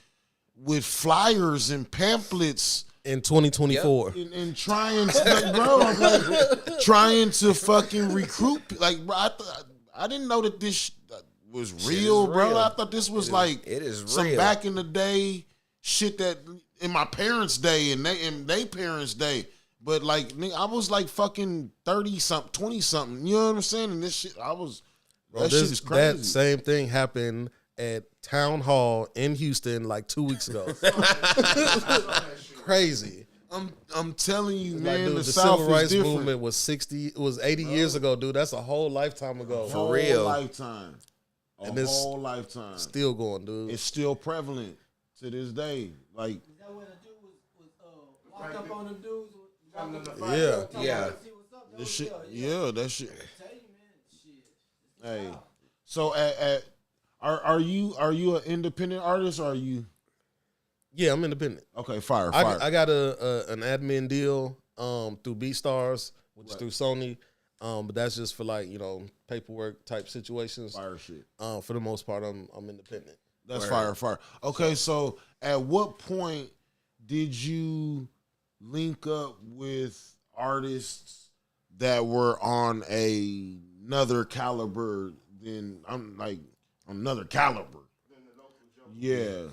with flyers and pamphlets. In 2024. And trying to, like, bro, like, trying to fucking recruit. Like, bro, I didn't know that this was real, bro. real. I thought this was It is some real. back in the day shit that in my parents' day and they parents' day. But like, nigga, I was like fucking 30 something, 20 something. You know what I'm saying? And this shit, that shit is crazy. That same thing happened at Town Hall in Houston like 2 weeks ago. Crazy. I'm telling you, Like, man, dude, the the South civil rights is different. movement was 80 years ago, dude. That's a whole lifetime ago. Whole real. lifetime. And A this whole lifetime. Still going, dude. It's still prevalent to this day. Like, Is that when the dude was walked up on them dudes? Yeah. this shit, yeah, that shit. Tell you, man, shit. Hey, so are you an independent artist or are you? Yeah, I'm independent. Okay, fire. I got an admin deal through BeatStars, which is through Sony. But that's just for like, paperwork type situations. Fire shit. For the most part, I'm independent. That's fire. Okay, so at what point did you link up with artists that were on another caliber than another caliber? Yeah.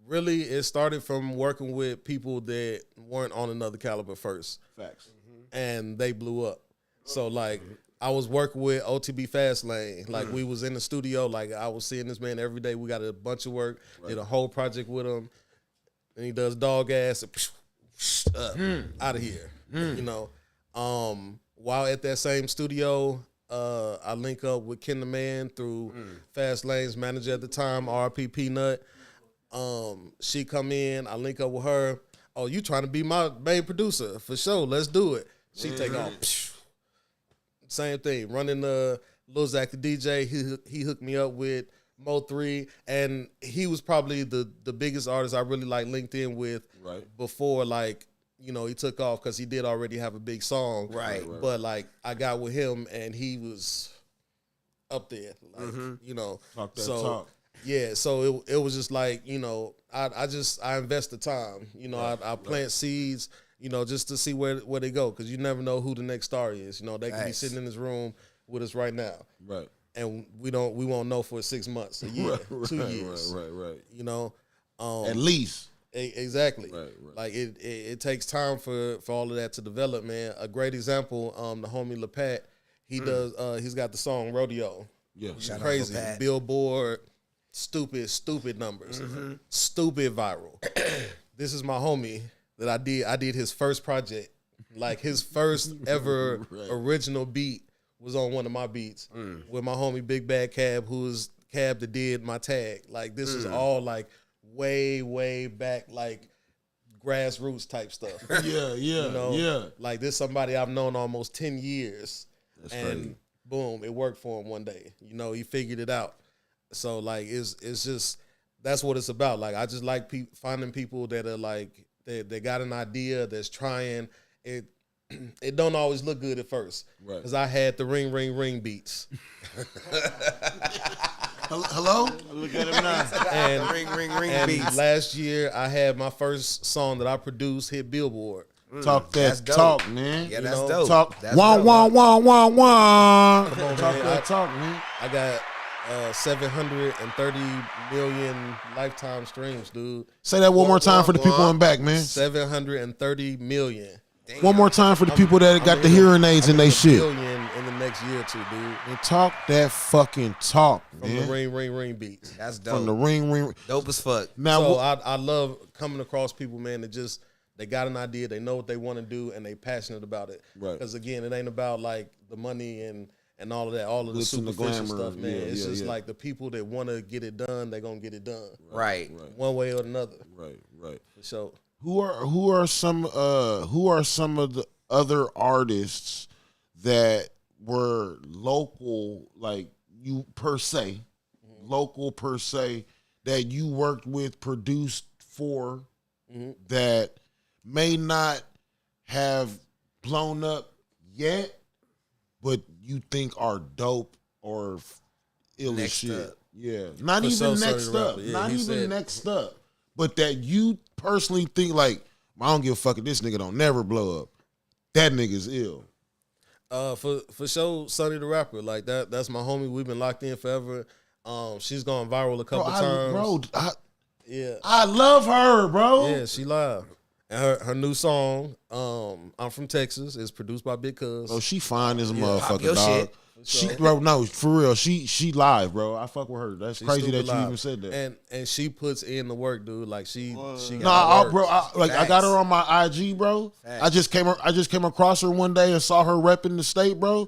Really, it started from working with people that weren't on another caliber first. Facts. And they blew up. So like I was working with OTB Fastlane. Like we was in the studio. Like I was seeing this man every day. We got a bunch of work. Did a whole project with him. And he does dog ass and out of here. While at that same studio, I link up with Ken the Man through Fastlane's manager at the time, RP Peanut. She come in, I link up with her. Oh, you trying to be my main producer? For sure, let's do it. She take off. Same thing. Running Lil Zach the DJ, he hooked me up with Mo3, and he was probably the biggest artist I really like linked in with before he took off because he did already have a big song. Right. But like I got with him and he was up there. Talk that so talk. yeah, so it was just like, I invest the time. I plant seeds, just to see where they go, because you never know who the next star is. They could be sitting in this room with us right now. Right. And we won't know for 6 months, a year, 2 years. Right. At least. Exactly. Right. Like it takes time for all of that to develop, man. A great example, the homie Plaque, he does he's got the song Rodeo. Yeah. Shout out Crazy. Plaque. Billboard, stupid numbers. Stupid viral. This is my homie that I did his first project. Like his first ever original beat was on one of my beats with my homie Big Bad Cab, who's Cab that did my tag. Like this is all like way back, like grassroots type stuff. Yeah. Like this somebody I've known almost 10 years. That's and crazy. boom, it worked for him one day. He figured it out. So like it's just, that's what it's about. Like I just like finding people that are like they got an idea that's trying it. It don't always look good at first, Right. Because I had the ring beats, Hello? Look at him now. and ring beats. last year I had my first song that I produced hit Billboard. Talk That's that dope. talk, man. Yeah, You that's know, dope. Talk. That's Wah, dope. wah, wah, wah, wah. Come on, Talk man. that talk, man. I got 730 million lifetime streams, dude. Say that one more time for the people in back, man. 730 million. Damn. One more time for the people that got the hearing aids in they shit. Billion in the next year or two, dude. And talk that fucking talk, From man. the ring beats. That's dope. From the ring. Dope as fuck. Now, So I love coming across people, man, that just, they got an idea, they know what they want to do, and they passionate about it. Right. Because again, it ain't about like the money and all of that, all of the Glitz and the superficial glamour. stuff, man. Yeah, it's yeah, just yeah. like the people that want to get it done, they gonna get it done, Right. one way or another. right. For sure. Who are some of the other artists that were local, like you per se, local per se, that you worked with, produced for, that may not have blown up yet, but you think are dope or ill as Next shit? up. Yeah, not For even sure, next Sonny up, Rapper. Yeah, not he even said- next up, but that you personally think like, I don't give a fuck if this nigga don't never blow up. That nigga's ill. For sure, Sonny the Rapper, like that's my homie. We've been locked in forever. She's gone viral a couple times. I Yeah. love her, bro. Yeah, she live. And her new song, I'm from Texas, is produced by Bigg. Oh, she fine as a Pop motherfucker, your dog. shit. She, bro, no, for real. She live, bro. I fuck with her. That's She's crazy stupid that you live. even said that. And she puts in the work, dude. Like she Nah, got bro. I got Facts. her on my IG, bro. I just came across her one day and saw her repping the state, bro.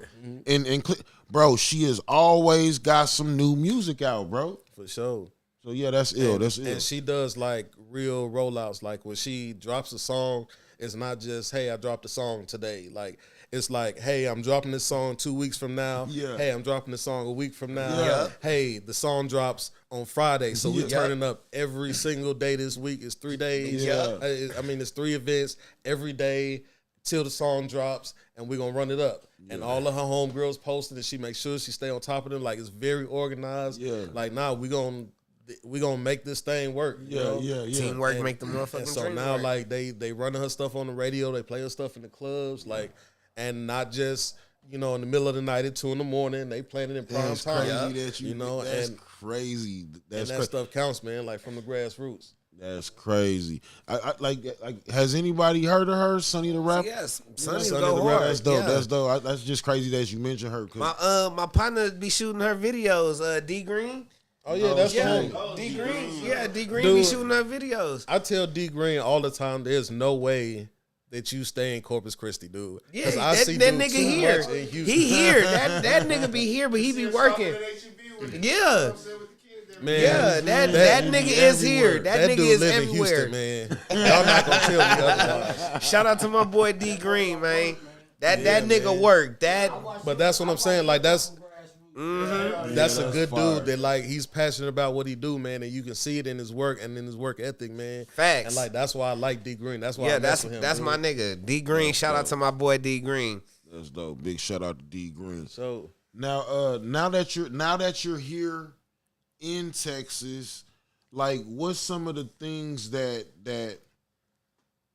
Bro, she has always got some new music out, bro. for sure. So yeah, that's ill. That's ill. And she does like real rollouts. Like when she drops a song, it's not just, hey, I dropped a song today. Like it's like, hey, I'm dropping this song 2 weeks from now. Yeah. Hey, I'm dropping this song a week from now. Yeah. Hey, the song drops on Friday. So we're Yeah. turning up every single day this week. It's 3 days. Yeah. I mean, it's 3 events every day till the song drops, and we're gonna run it up. And all of her homegirls posted, and she makes sure she stay on top of them. Like it's very organized. Yeah. Like nah, we gonna make this thing work. You know? yeah. Teamwork And- make the motherfucking And so dream now, work. like they running her stuff on the radio, they play her stuff in the clubs, like, and not just in the middle of the night at 2 a.m. They playing it in prime That's time. crazy that you know, That's and crazy. That's that stuff counts, man. Like from the grassroots. That's crazy. I like. Has anybody heard of her, Sonny the Rapper? Yes, Sonny Sonny go the hard. That's dope. Yeah. That's dope. That's just crazy that you mentioned her. 'Cause My partner be shooting her videos. D Green. Oh yeah, that's Yeah, cool. D Green. Yeah, D Green be Dude. shooting her videos. I tell D Green all the time, there's no way that you stay in Corpus Christi, dude. Yeah, 'Cause I that see nigga dude too here. much in Houston. He here. That nigga be here, but he be working. Yeah. Man, Yeah, that nigga is here. That nigga dude is live everywhere. in Houston, man. Y'all not gonna tell me otherwise. Shout out to my boy D Green, man. That nigga man. work. That But that's what I'm saying. Like that's that's a good fire. dude that like he's passionate about what he do, man, and you can see it in his work and in his work ethic, man. Facts. And like that's why I like D Green. That's why yeah, I mess with him, that's dude. my nigga. D Green. Shout out to my boy D Green. That's dope. Big shout out to D Green. So Now that you're here in Texas, like what's some of the things that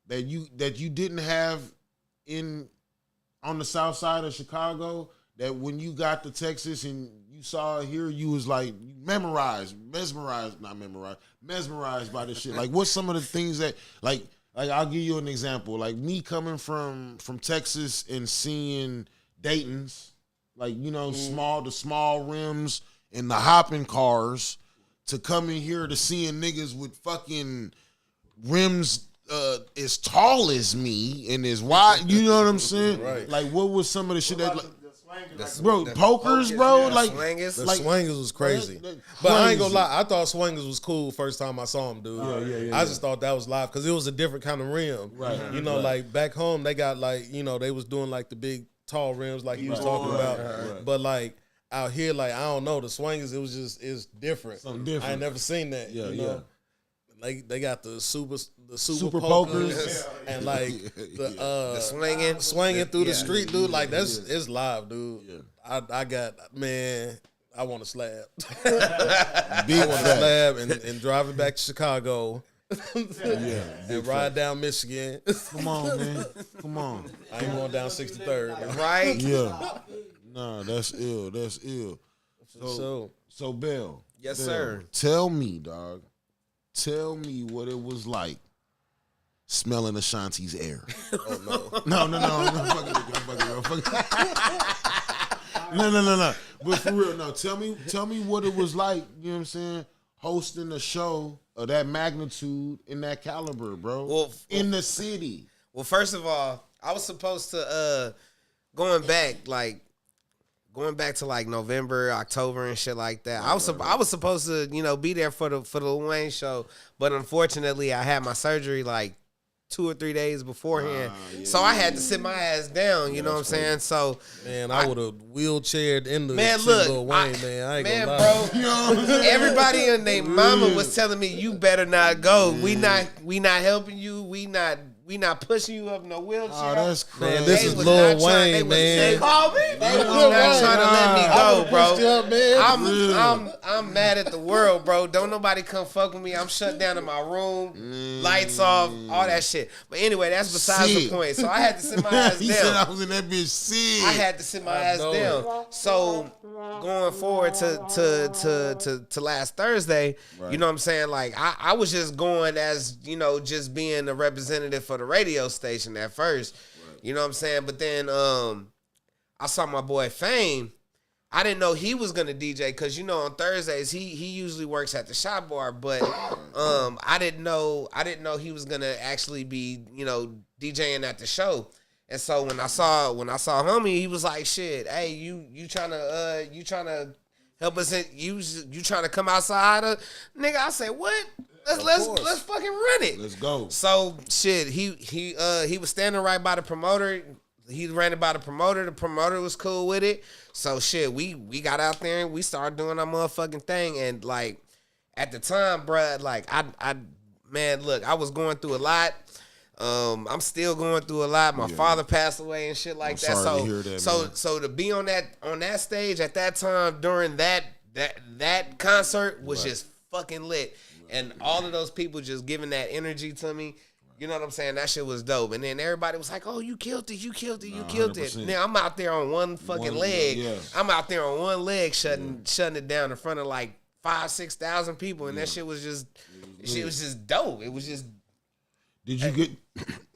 you didn't have on the south side of Chicago, that when you got to Texas and you saw it here, you was like mesmerized by this shit. Like what's some of the things that like I'll give you an example. Like me coming from Texas and seeing Dayton's, like, the small rims and the hopping cars, to coming here to seeing niggas with fucking rims as tall as me and as wide, you know what I'm saying? Right. Like what was some of the shit that, like, The bro, pokers, bro, like Swingers. the like- Swingers was crazy. that- But I ain't crazy. gonna lie, I thought Swingers was cool first time I saw him, dude. I just thought that was live because it was a different kind of rim. Right. Like back home they got like, they was doing like the big tall rims like he was talking about. Right. But like out here, like I don't know, the Swingers, it's different. Something different. I ain't never seen that. Yeah, you know? Like they got the super Super pokers, pokers. and like the swinging through the Yeah. street, dude. Like it's live, dude. I got, man, I want a slab. big I want a fat. slab and drive it back to Chicago and ride down Michigan. Come on, man. Come on. I ain't going down 63rd. Right? Yeah. Nah, that's ill. That's ill. So Bill. Yes, Bill, sir. Tell me, dog. Tell me what it was like smelling Ashanti's air. Oh No. no. I'm fucking. No. But for real, no. Tell me what it was like, you know what I'm saying, hosting a show of that magnitude in that caliber, bro. Well, in the city. Well, first of all, I was supposed to going back to like November, October, and shit like that. I was supposed to be there for the Lil Wayne show, but unfortunately, I had my surgery like 2 or 3 days beforehand, so I had to sit my ass down. You know what I'm saying? So Man, I would have wheelchaired in the Man, shit look, Lil Wayne, man. I ain't man, gonna lie. bro, You know what I'm saying? everybody and their mama was telling me you better not go. We not helping you. We not pushing you up no wheelchair. Oh, that's crazy. Man, this They is was Lil not trying- Wayne, they was- man. They called me. They was not trying to let me go, Pushed you bro. up, man. I'm mad at the world, bro. Don't nobody come fuck with me. I'm shut down in my room, lights off, all that shit. But anyway, that's besides Sick. the point. So I had to sit my ass He said down. I was in that bitch sick. I had to sit my ass know down. So going forward to last Thursday, you know what I'm saying? Like I was just going as, just being a representative for the radio station at first. You know what I'm saying? But then I saw my boy Fame. I didn't know he was gonna DJ because on Thursdays he usually works at the shop bar, but I didn't know he was gonna actually be DJing at the show. And so when I saw homie, he was like, "Shit, hey, you trying to help us? You trying to come outside, nigga?" I said, "What? Let's fucking run it. Let's go." So shit, he was standing right by the promoter. He ran it by the promoter. The promoter was cool with it. So shit, we got out there and we started doing our motherfucking thing. And like at the time, bruh, like man, look, I was going through a lot. I'm still going through a lot. My father passed away and shit like that. Sorry to hear that, So to be on that stage at that time during that concert was just fucking lit. And all of those people just giving that energy to me. You know what I'm saying? That shit was dope. And then everybody was like, "Oh, you killed it, you killed it, you killed it." Now I'm out there on one fucking leg. Yeah. I'm out there on one leg shutting it down in front of like 5,000-6,000 people, and that shit was just dope. It was just. Did you get?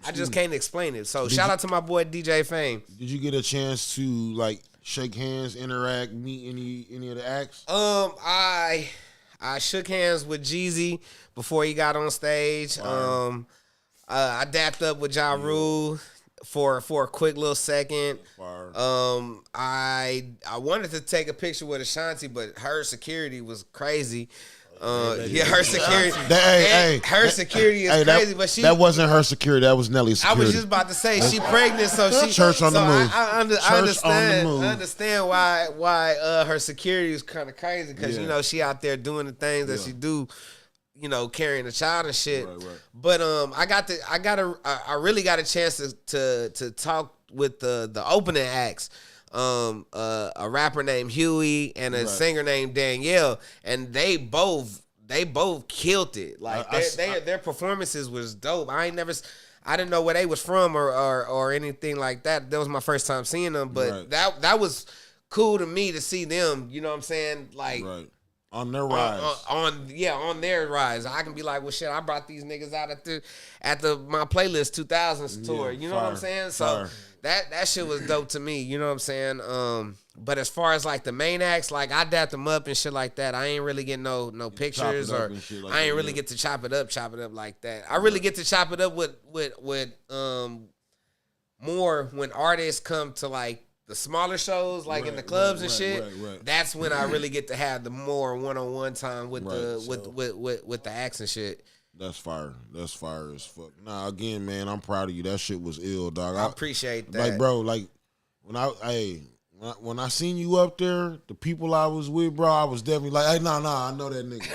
I just can't explain it. So shout out to my boy DJ Fame. Did you get a chance to like shake hands, interact, meet any of the acts? I shook hands with Jeezy before he got on stage. I dapped up with Ja Rule for a quick little second. I wanted to take a picture with Ashanti, but her security was crazy. Her security. Her security is crazy, but that wasn't her security. That was Nelly's security. I was just about to say she pregnant, so she church on the move. I understand why her security is kind of crazy because she out there doing the things that she do. Carrying a child and shit. Right. But I really got a chance to talk with the opening acts. A rapper named Huey and a singer named Danielle, and they both killed it. Like their performances was dope. I didn't know where they was from or anything like that. That was my first time seeing them, but that was cool to me to see them. You know what I'm saying? Like. Right. On their rise. On their rise. I can be like, well, shit, I brought these niggas out at my Playlist 2000s tour. You know what I'm saying? So that shit was dope to me. You know what I'm saying? But as far as like the main acts, like I dapped them up and shit like that. I ain't really get no pictures or like I ain't really get to chop it up like that. I really get to chop it up with more when artists come to like the smaller shows, like in the clubs and shit, that's when I really get to have the more one-on-one time with the acts and shit. That's fire. That's fire as fuck. Nah, again, man, I'm proud of you. That shit was ill, dog. I appreciate that. Like, bro, like when I seen you up there, the people I was with, bro, I was definitely like, hey, nah, I know that nigga.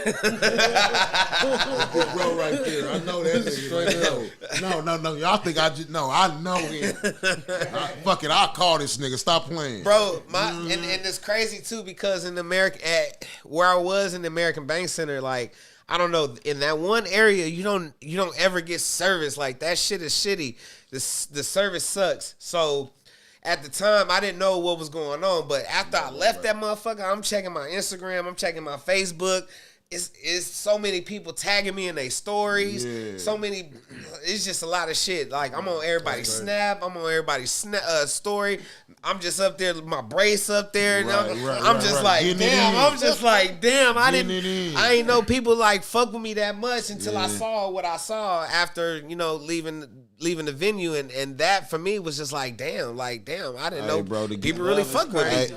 Bro, right there, I know that nigga. No, y'all think I just know. I know him. Fuck it, I'll call this nigga. Stop playing, bro. And it's crazy too because in where I was in the American Bank Center, like. I don't know. In that one area, you don't ever get service. Like that shit is shitty. The service sucks. So at the time, I didn't know what was going on. But after I left that motherfucker, I'm checking my Instagram. I'm checking my Facebook. It's so many people tagging me in their stories. Yeah. So many. It's just a lot of shit. Like I'm on everybody's Snap. I'm on everybody's story. I'm just up there, my brace up there. And I'm just like, damn. I ain't know people like fuck with me that much until I saw what I saw after leaving the venue, and that for me was just like, damn, I didn't know bro, people really fuck with me.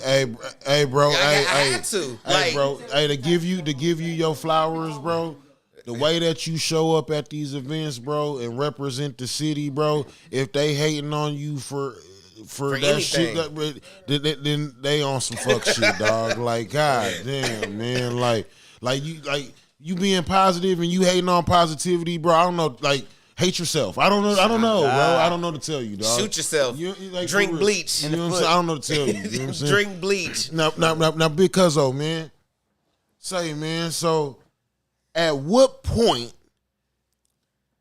Hey, bro, I had to. Hey, bro, to give you your flowers, bro. The way that you show up at these events, bro, and represent the city, bro. If they hating on you for that anything. Shit, then they on some fuck shit, dog. Like, god damn, man. Like you being positive and you hating on positivity, bro. I don't know, like. Hate yourself. I don't know, bro. I don't know to tell you, dog. Shoot yourself. Drink bleach. You know what I'm saying? I don't know to tell you. You know what I'm saying? Drink bleach. Now, Big Cuzzo, man. Say, man. So, at what point,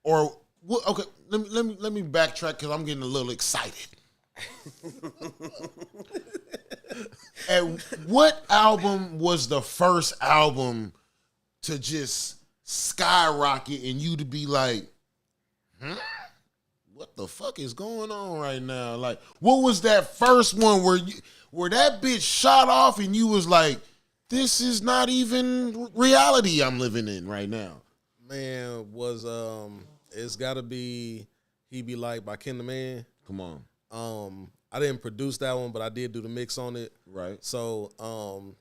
or what? Okay, let me backtrack because I'm getting a little excited. At what album was the first album to just skyrocket and you to be like? what the fuck is going on right now? Like, what was that first one where that bitch shot off and you was like, this is not even reality I'm living in right now? Man, was it's gotta be He Be Like by Ken the Man. Come on. I didn't produce that one, but I did do the mix on it. Right. So,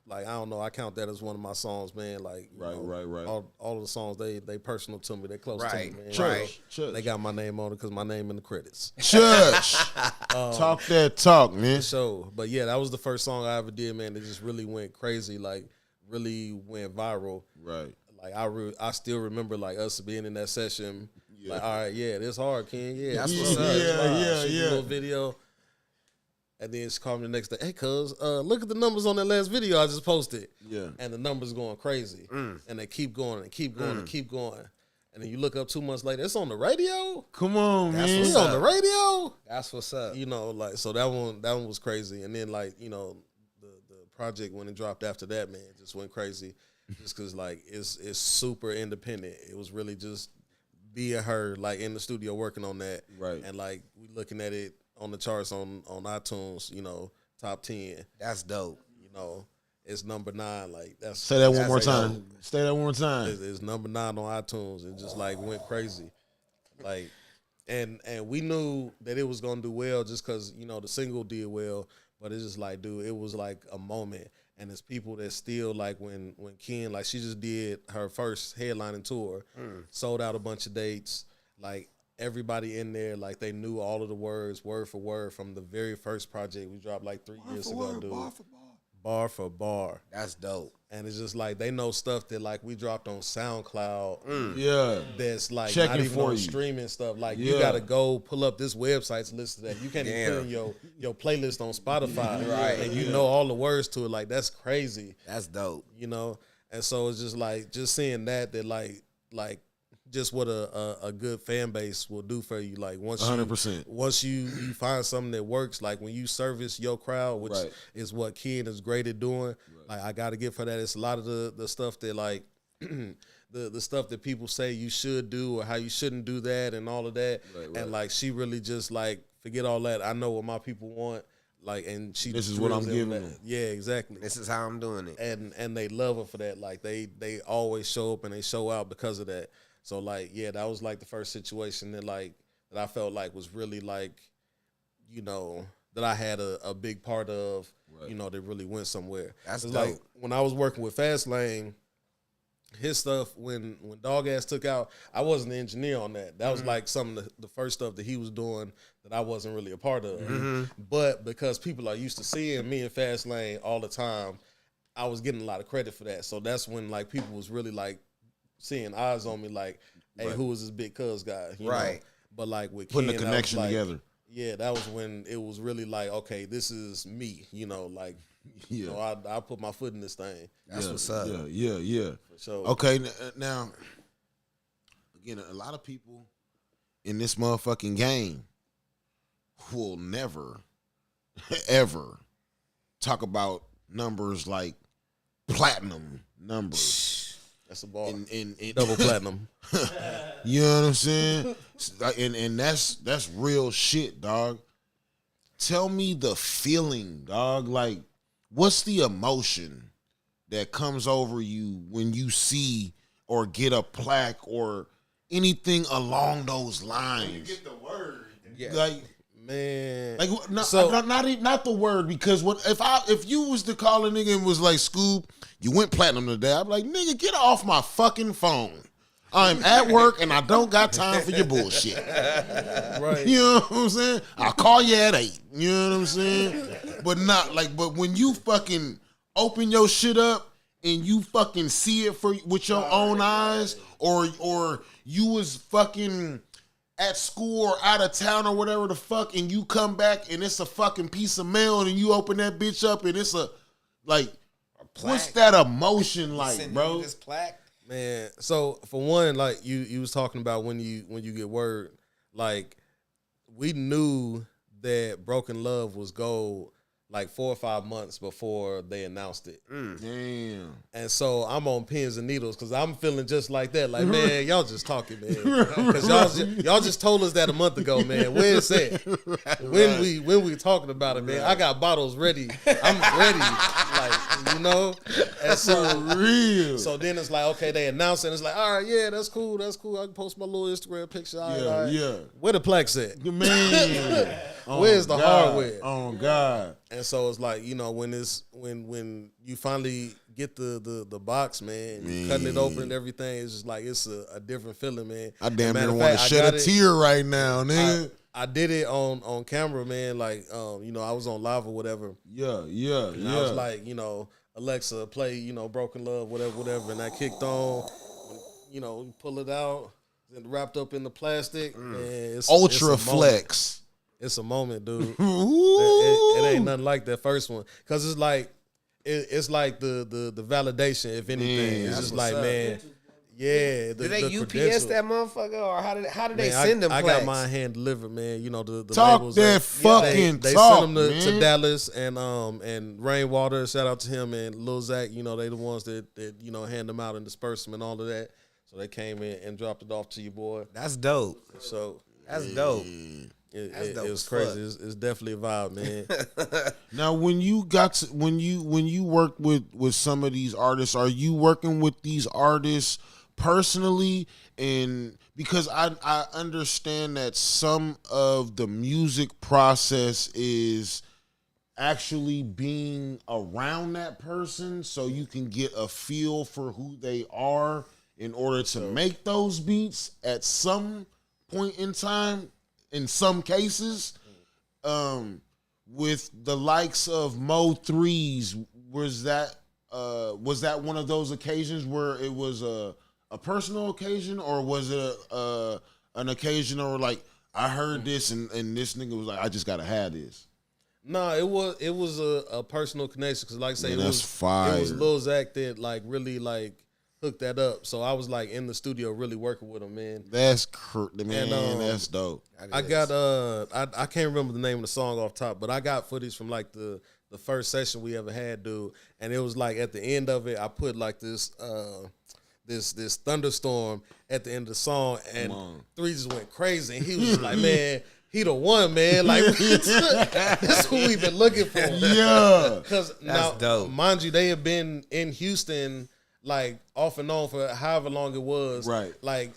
like, I don't know. I count that as one of my songs, man. Like, you know, Right. All of the songs, they personal to me. They close to me, man. Right. Church. They got my name on it because my name in the credits. Church. Talk that talk, man. So, but yeah, that was the first song I ever did, man. It just really went crazy, like, really went viral. Right. Like, I still remember, like, us being in that session. Like, all right, yeah, this hard, Ken. Yeah, That's what's what's up. up. Shoot the little video. And then she called me the next day. Hey, cuz, look at the numbers on that last video I just posted. Yeah. And the numbers going crazy. And they keep going and keep going and keep going. And then you look up 2 months later, it's on the radio? Come on, That's man. what's It's on the radio? That's what's up. You know, like, so that one was crazy. And then, like, you know, the project when it dropped after that, man, just went crazy. Just because, like, it's super independent. It was really just being her, like, in the studio working on that. Right. And, like, we looking at it on the charts on iTunes, you know, top 10. That's dope. You know, it's number 9. Like, that's Say that one that's more like, time. Say that one more time. It's number 9 on iTunes. It just like went crazy. Like, and we knew that it was gonna do well just because, you know, the single did well, but it's just like, dude, it was like a moment. And it's people that still, like, when Ken, like, she just did her first headlining tour, sold out a bunch of dates, like, everybody in there, like, they knew all of the words word for word from the very first project we dropped like 3 years ago, dude. Bar for bar. That's dope. And it's just like they know stuff that, like, we dropped on SoundCloud. Yeah. That's like Checking not even for on you. streaming stuff. Like, Yeah. you gotta go pull up this website to listen to that. You can't even put in your playlist on Spotify. Right. And you know all the words to it. Like, that's crazy. That's dope. You know? And so it's just like, just seeing that like just what a good fan base will do for you. Like, once 100%. once you find something that works, like when you service your crowd, which Right. is what Ken is great at doing. Like, I got to give her that. It's a lot of the stuff that, like, the stuff that people say you should do or how you shouldn't do that and all of that. Right. And, like, she really just, like, forget all that. I know what my people want. Like, and she This is what I'm drills in giving that. them. Yeah, exactly. This is how I'm doing it. And they love her for that. Like, they always show up and they show out because of that. So, like, yeah, that was, like, the first situation that, like, that I felt like was really, like, you know, that I had a big part of, you know, that really went somewhere. That's 'Cause, dope. like, when I was working with Fastlane, his stuff, when Dog Ass took out, I wasn't the engineer on that. That was, like, some of the first stuff that he was doing that I wasn't really a part of. But because people are used to seeing me in Fastlane all the time, I was getting a lot of credit for that. So that's when, like, people was really, like, seeing eyes on me, like, hey, who is this Big Cuzz guy? You know? But, like, with Putting Ken, the that was, connection like, together. yeah, that was when it was really like, okay, this is me. You know, like, you know, I put my foot in this thing. That's what's up. Yeah. So Okay, now, again, a lot of people in this motherfucking game will never, ever talk about numbers like platinum numbers. that's a ball. And Double platinum. You know what I'm saying? And that's real shit, dog. Tell me the feeling, dog. Like, what's the emotion that comes over you when you see or get a plaque or anything along those lines? You get the word. Yeah. Like, Man. like So- not the word, because if you was to call a nigga and was like, Skub, you went platinum today, I'd be like, nigga, get off my fucking phone. I'm at work and I don't got time for your bullshit. Right. You know what I'm saying? I'll call you at 8. You know what I'm saying? But when you fucking open your shit up and you fucking see it with your own eyes, or you was fucking at school or out of town or whatever the fuck, and you come back and it's a fucking piece of mail and you open that bitch up and it's what's that emotion like, Sending bro? you this plaque. Man, so for one, like you was talking about when you get word, like, we knew that Broken Love was gold like 4 or 5 months before they announced it. Damn. And so I'm on pins and needles because I'm feeling just like that. Like, man, y'all just talking, man. Because y'all just told us that a month ago, man. Where's that? When we talking about it, man? I got bottles ready. I'm ready. Like, you know? And so real. So then it's like, okay, they announce it. And it's like, all right, yeah, that's cool. That's cool. I can post my little Instagram picture. All right. Yeah. Where the plaques at? Man. Where's the hardware? Oh God. And so it's like, you know, when you finally get the box, man, you cutting it open and everything, it's just like it's a different feeling, man. I damn Matter near of want to fact, shed a tear right now, nigga. I did it on camera, man. Like, you know, I was on live or whatever. Yeah. And I was like, you know, Alexa, play, you know, Broken Love, whatever. And I kicked on, you know, pull it out, then wrapped up in the plastic. Man, it's Ultra it's flex. It's a moment, dude. It ain't nothing like that first one, cause it's like it's like the validation, if anything. Man, it's that's just like, man, yeah. Did they UPS that motherfucker, or how did they Man, send them? I plaques? got mine hand delivered, man. You know the Talk labels, that fucking they talk, sent them to man. Dallas and Rainwater. Shout out to him and Lil Zach. You know they the ones that you know hand them out and disperse them and all of that. So they came in and dropped it off to you, boy. That's dope. So That's dope. it dope was as crazy. fuck. It's definitely a vibe, man. Now, when you work with some of these artists, are you working with these artists personally? And because I understand that some of the music process is actually being around that person so you can get a feel for who they are in order to make those beats at some point in time, in some cases. With the likes of Mo3’s, was that one of those occasions where it was a personal occasion, or was it an occasion or like, I heard this and this nigga was like, I just gotta have this? No, it was a personal connection, because like I say, Man, it that's was fire. It was Lil Zach that like really like hooked that up. So I was like in the studio really working with him, man. That's man, that's dope. I got I can't remember the name of the song off top, but I got footage from like the first session we ever had, dude. And it was like at the end of it, I put like this this thunderstorm at the end of the song, and 3 just went crazy. And he was just like, man, he the one, man. Like, this who we've been looking for. Yeah. Because now, dope. mind you, they have been in Houston like off and on for however long it was, Right. Like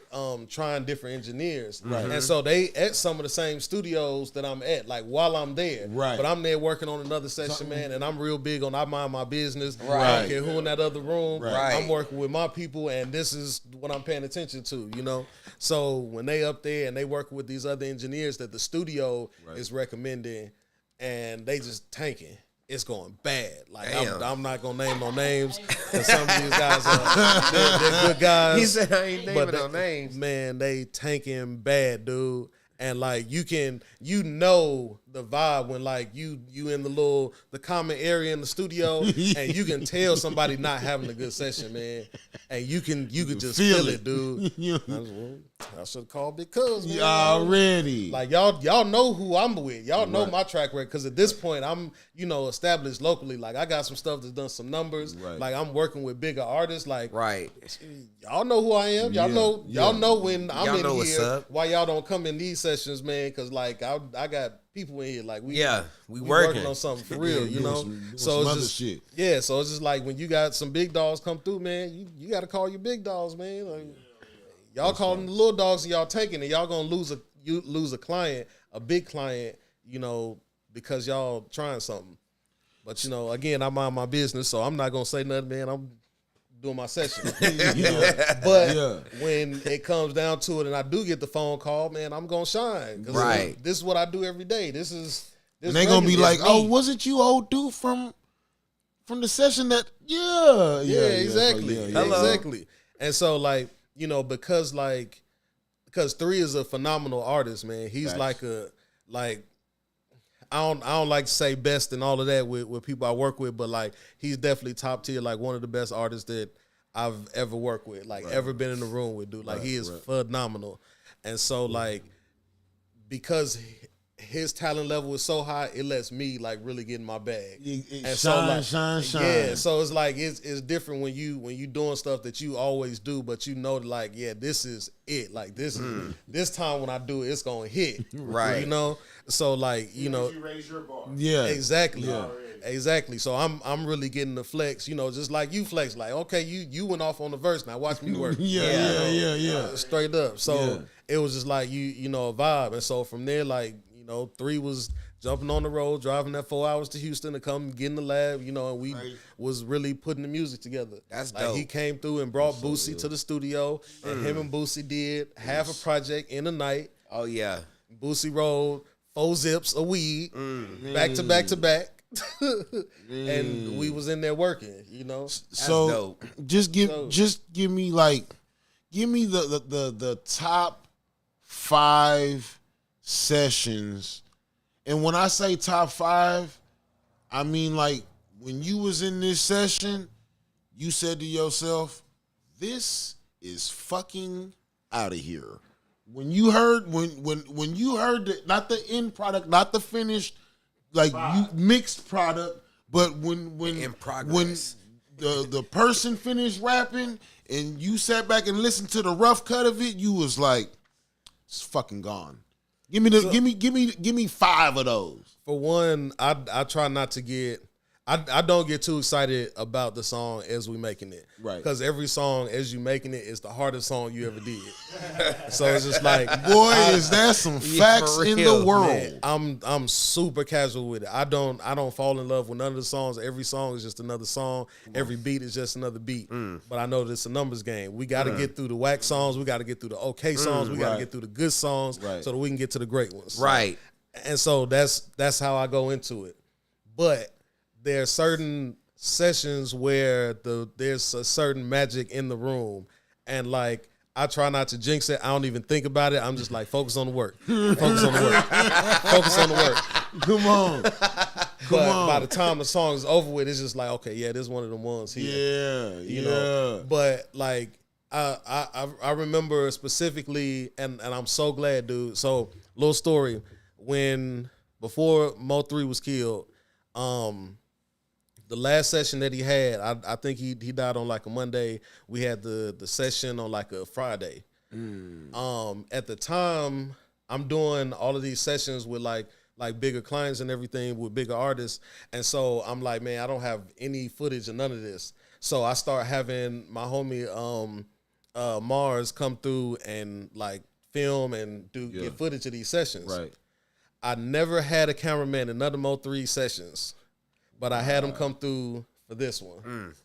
trying different engineers, Right. And so they at some of the same studios that I'm at, like while I'm there, Right. But I'm there working on another session, man, and I'm real big on I mind my business, I Right. don't care who in that other room, Right. I'm working with my people, and this is what I'm paying attention to, you know. So when they up there and they work with these other engineers that the studio is recommending, and they just tanking. It's going bad. Like I'm not gonna name no names, because some of these guys they're good guys. He said I ain't naming no they, names. man, they tanking bad, dude. And like you know the vibe when like you in the common area in the studio, and you can tell somebody not having a good session, man. And you can just feel it, dude. I should have called Big Cuzz, man. Already. Like y'all know who I'm with. Y'all know my track record, because at this point I'm established locally. Like I got some stuff that's done some numbers. Right. Like I'm working with bigger artists. Like Right. y'all know who I am. Y'all know when I'm Y'all in know what's here. up. Why y'all don't come in these sessions, man? Because like I got people in here. Like we working on something for real, you know. Doing So some it's other just shit. yeah. So it's just like when you got some big dogs come through, man. You got to call your big dogs, man. Like, y'all calling the little dogs and y'all taking it. Y'all gonna lose a client, a big client, because y'all trying something. But again, I mind my business, so I'm not gonna say nothing, man. I'm doing my session. But when it comes down to it, and I do get the phone call, man, I'm gonna shine. 'Cause Right. This is what I do every day. This And they gonna be regular. like, It's "Oh, me. wasn't you old dude from the session that?" Yeah, Exactly. Hello. Exactly. And so because 3 is a phenomenal artist, man. He's Facts. I don't like to say best and all of that with people I work with, but like he's definitely top tier, like one of the best artists that I've ever worked with, ever been in the room with, dude. Like he is phenomenal. And so because his talent level is so high, it lets me like really get in my bag. Shine. Yeah, so it's like it's different when you doing stuff that you always do, but you know like, yeah, this is it. Like this time when I do it, it's gonna hit. Right. You know? So like, you know, You raise your bar. Yeah. exactly. Yeah. Exactly. So I'm really getting the flex, you know, just like you flex, like, okay, you went off on the verse, now watch me work. Yeah. Straight up. So Yeah. it was just like you know, a vibe. And so from there, like, you know, 3 was jumping on the road, driving that 4 hours to Houston to come get in the lab, you know, and we was really putting the music together. That's like dope. he came through and brought Boosie to the studio, and him and Boosie did half a project in a night. Oh yeah. Boosie rolled 4 zips of weed, back to back to back. And we was in there working, you know. So dope. just give me the top 5 sessions. And when I say top 5, I mean like when you was in this session, you said to yourself, this is fucking out of here. When you heard when you heard not the end product, not the finished like you mixed product, but when In progress. the person finished rapping and you sat back and listened to the rough cut of it, you was like, it's fucking gone. Give me 5 of those. For one, I try not to get I don't get too excited about the song as we making it. Right. Because every song as you making it is the hardest song you ever did. So it's just like, Boy, is there some facts for in real, the world. man, I'm super casual with it. I don't fall in love with none of the songs. Every song is just another song. Every beat is just another beat. But I know that it's a numbers game. We got to get through the whack songs. We got to get through the okay songs. We got to Right. get through the good songs Right. so that we can get to the great ones. Right. And so that's how I go into it. But there are certain sessions where there's a certain magic in the room, and like I try not to jinx it. I don't even think about it. I'm just like, focus on the work. Focus on the work. Focus on the work. Come on. But by the time the song is over with, it's just like, okay, yeah, this is one of them ones here. Yeah. You know. But like I remember specifically, and I'm so glad, dude. So little story, before Mo3 was killed, the last session that he had, I think he died on like a Monday. We had the session on like a Friday. At the time, I'm doing all of these sessions with like bigger clients and everything, with bigger artists. And so I'm like, man, I don't have any footage of none of this. So I start having my homie Mars come through and like film and get footage of these sessions. Right. I never had a cameraman in none of Mo3 sessions, but I had him come through for this one.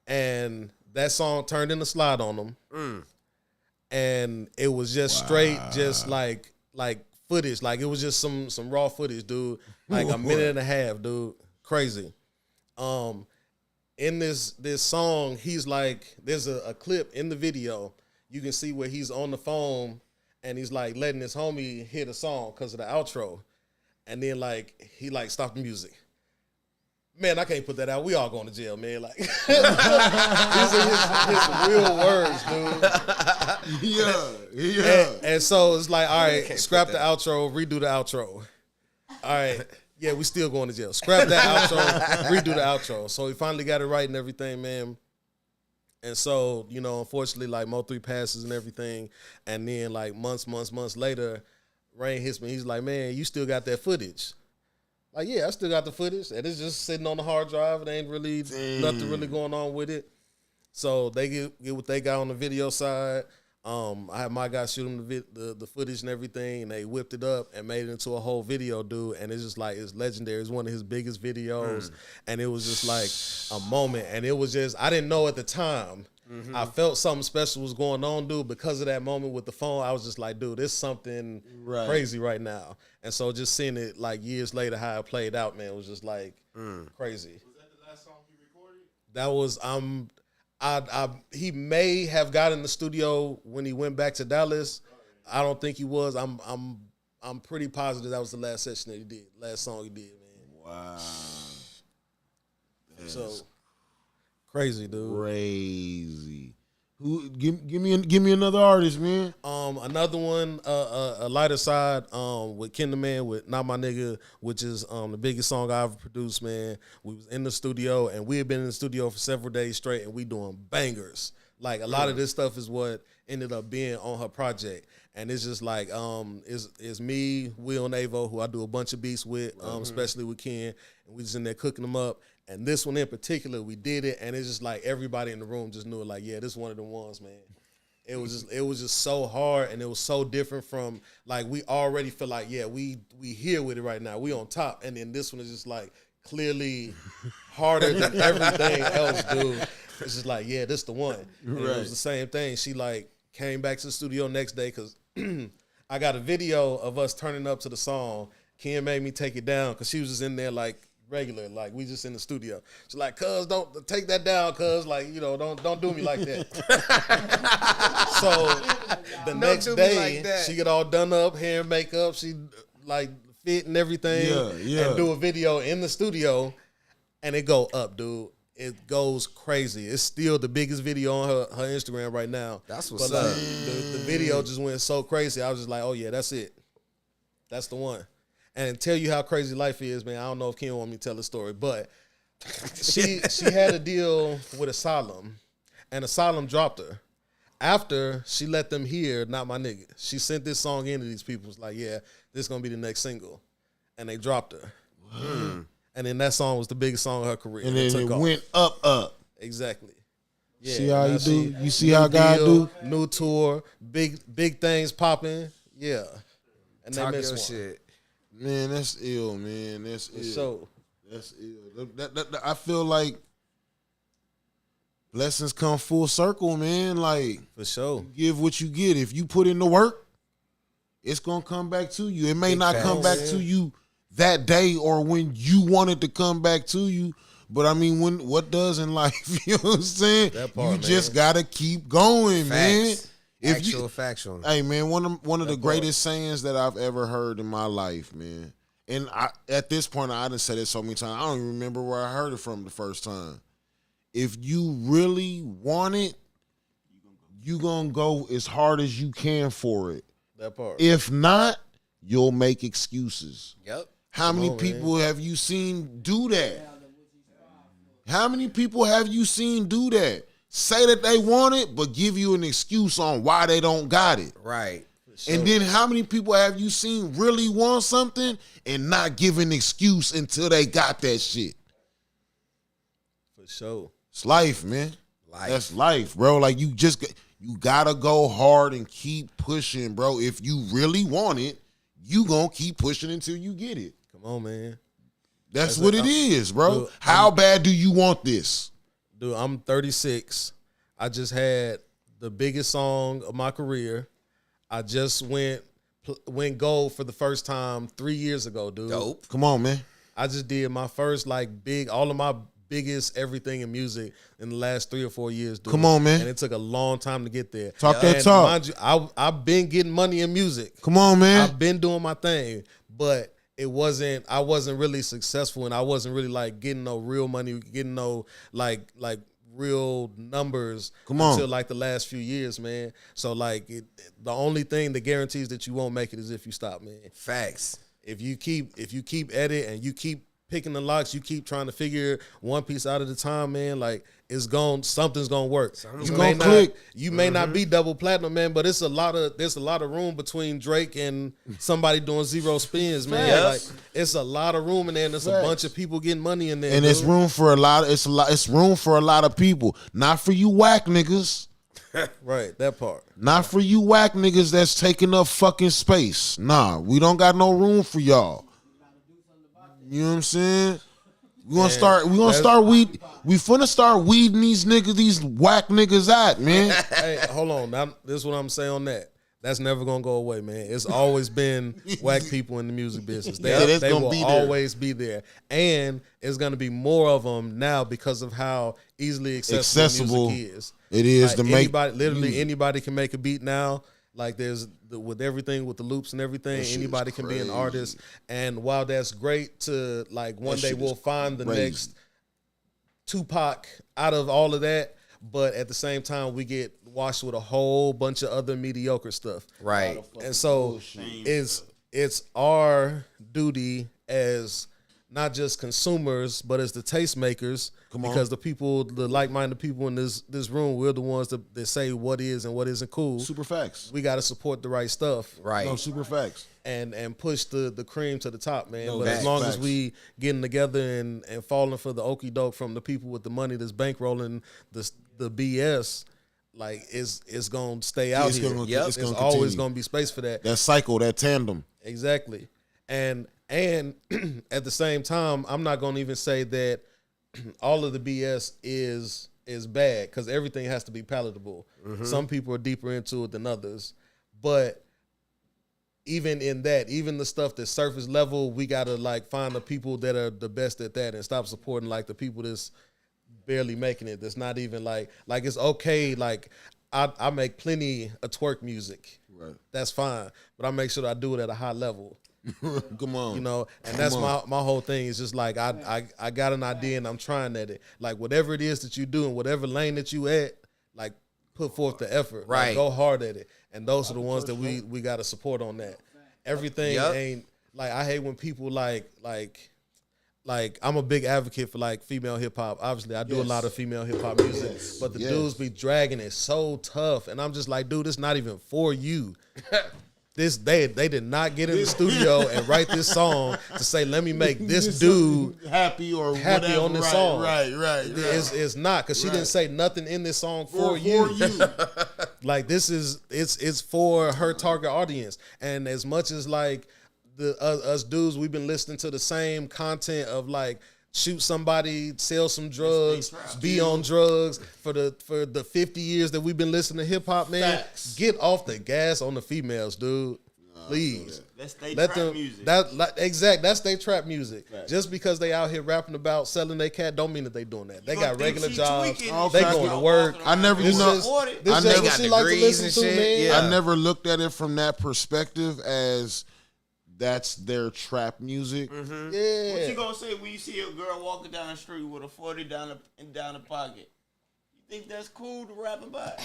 And that song turned into Slide on them. And it was just straight, just like footage. Like it was just some raw footage, dude. Like a minute and a half, dude. Crazy. In this song, he's like, there's a clip in the video. You can see where he's on the phone and he's like letting his homie hear the song because of the outro. And then like he like stopped the music. Man, I can't put that out. We all going to jail, man. Like these are his real words, dude. Yeah. And so it's like, all right, scrap the outro, redo the outro. All right. Yeah, we still going to jail. Scrap that outro, redo the outro. So he finally got it right and everything, man. And so, you know, unfortunately, like Mo3 passes and everything. And then like months later, Rain hits me. He's like, man, you still got that footage. Like, yeah, I still got the footage. And it's just sitting on the hard drive. It ain't really nothing really going on with it. So they get what they got on the video side. I had my guy shoot them the footage and everything, and they whipped it up and made it into a whole video, dude. And it's just like, it's legendary. It's one of his biggest videos. And it was just like a moment. And it was just, I didn't know at the time. I felt something special was going on, dude. Because of that moment with the phone, I was just like, dude, there's something crazy right now. And so just seeing it like years later, how it played out, man, was just like crazy. Was that the last song you recorded? That was, he may have got in the studio when he went back to Dallas. I don't think he was. I'm pretty positive that was the last session that he did, last song he did, man. Wow. So crazy, dude. Crazy. Who? Give me another artist, man. Another one, a lighter side, with Ken the Man with Not My Nigga, which is the biggest song I ever produced, man. We was in the studio and we had been in the studio for several days straight and we doing bangers. Like a lot of this stuff is what ended up being on her project. And it's just like it's me, Will and Avo, who I do a bunch of beats with, especially with Ken, and we just in there cooking them up. And this one in particular, we did it, and it's just like everybody in the room just knew it. Like, yeah, this is one of the ones, man. It was just so hard, and it was so different from like we already feel like, yeah, we here with it right now, we on top, and then this one is just like clearly harder than everything else, dude. It's just like, yeah, this the one. And it was the same thing. She like came back to the studio next day because I got a video of us turning up to the song. Ken made me take it down because she was just in there like regular, like we just in the studio. She's like, "Cuz, don't take that down, cuz, like, you know, don't do me like that." So the next day, she get all done up, hair and makeup, she like fit and everything, and do a video in the studio, and it go up, dude. It goes crazy. It's still the biggest video on her Instagram right now. That's what's but, up. The video just went so crazy. I was just like, oh yeah, that's it. That's the one. And tell you how crazy life is, man. I don't know if Ken want me to tell the story, but she had a deal with Asylum, and Asylum dropped her. After she let them hear Not My Nigga, she sent this song in to these people. It's like, yeah, this is going to be the next single. And they dropped her. And then that song was the biggest song of her career. And then it went up. Exactly. Yeah, see how you do? You see how God do? New tour, big things popping. Yeah. And they missed one. Shit. Man, that's ill, man. That's ill. So that's ill. I feel like blessings come full circle, man. Like, for sure, you give what you get. If you put in the work, it's gonna come back to you. It may not come back to you that day or when you want it to come back to you. But I mean, what does in life? You know what I'm saying? That part, you just gotta keep going, man. Factual. Hey, man, one of the greatest sayings that I've ever heard in my life, man. And at this point, I done said it so many times, I don't even remember where I heard it from the first time. If you really want it, you gonna go as hard as you can for it. That part. If not, you'll make excuses. Yep. How many people have you seen do that? How many people have you seen do that? Say that they want it, but give you an excuse on why they don't got it. Right. Sure. And then how many people have you seen really want something and not give an excuse until they got that shit? For sure. It's life, man. That's life, bro. Like, you gotta go hard and keep pushing, bro. If you really want it, you gonna keep pushing until you get it. Come on, man. That's what it is, bro. Dude, how bad do you want this? Dude, I'm 36. I just had the biggest song of my career. I just went gold for the first time 3 years ago, dude. Dope. Come on, man. I just did my first all of my biggest everything in music in the last 3 or 4 years, dude. Come on, man. And it took a long time to get there. Talk that talk. Mind you, I've been getting money in music. Come on, man. I've been doing my thing, but I wasn't really successful, and I wasn't really like getting no real money, getting no like real numbers until like the last few years, man. So like the only thing that guarantees that you won't make it is if you stop, man. Facts. If you keep at it and you keep picking the locks, you keep trying to figure one piece out at a time, man, like something's gonna work. You may not be double platinum, man, but there's a lot of room between Drake and somebody doing zero spins, man. Yes. Like, it's a lot of room in there, and there's a bunch of people getting money in there. And it's room for it's room for a lot of people. Not for you whack niggas. Right, that part. Not for you whack niggas that's taking up fucking space. Nah, we don't got no room for y'all. You know what I'm saying? We finna start weeding these whack niggas out, man. Hey, hold on. This is what I'm saying on that. That's never gonna go away, man. It's always been whack people in the music business. They will always be there, and it's gonna be more of them now because of how easily accessible music is. It is like anybody can make a beat now. Like with everything with the loops and everything, anybody can be an artist. And while that's great to like one day we'll find the next Tupac out of all of that, but at the same time, we get washed with a whole bunch of other mediocre stuff. Right. And so it's our duty as not just consumers, but as the tastemakers, because the people, the like-minded people in this room, we're the ones that say what is and what isn't cool. Super facts. We got to support the right stuff. Right. No, super facts. And push the cream to the top, man. No, but facts, as long facts. as we getting together and falling for the okie doke from the people with the money that's bankrolling the BS, like it's gonna stay out It's here. gonna- Yep. it's There's gonna always continue. gonna be space for that. That cycle, that tandem. Exactly. And at the same time, I'm not gonna even say that all of the BS is bad, because everything has to be palatable. Some people are deeper into it than others, but even in that, even the stuff that's surface level, we gotta like find the people that are the best at that and stop supporting like the people that's barely making it. That's not even like it's okay. Like I make plenty of twerk music. Right. That's fine, but I make sure that I do it at a high level. Come on. You know, and that's my whole thing. Is just like I got an idea and I'm trying at it. Like whatever it is that you do in whatever lane that you at, like put forth the effort. Right. Like, go hard at it. And those are the ones that we got to support on that. Everything Yep. ain't like, I hate when people like I'm a big advocate for like female hip hop. Obviously, I do a lot of female hip hop music, but the dudes be dragging it so tough, and I'm just like, dude, it's not even for you. They did not get in the studio and write this song to say, let me make this dude happy or happy whatever. on this Right, song. Right. It's not, because she didn't say nothing in this song for For you. you. Like this is it's for her target audience. And as much as like us dudes, we've been listening to the same content of like shoot somebody, sell some drugs, be on drugs for the 50 years that we've been listening to hip hop, man. Facts. Get off the gas on the females, dude. Please. That's they Let trap them music. that's their trap music. Just because they out here rapping about selling their cat don't mean that they doing that. They gonna got think regular she jobs. tweaking They and going shit. to work. I never, you This know, is I this They is what got she like to degrees listen and to, shit. man. Yeah. I never looked at it from that perspective as that's their trap music. What Yeah. you gonna say when you see a girl walking down the street with a 40 down the pocket? You think that's cool to rap about?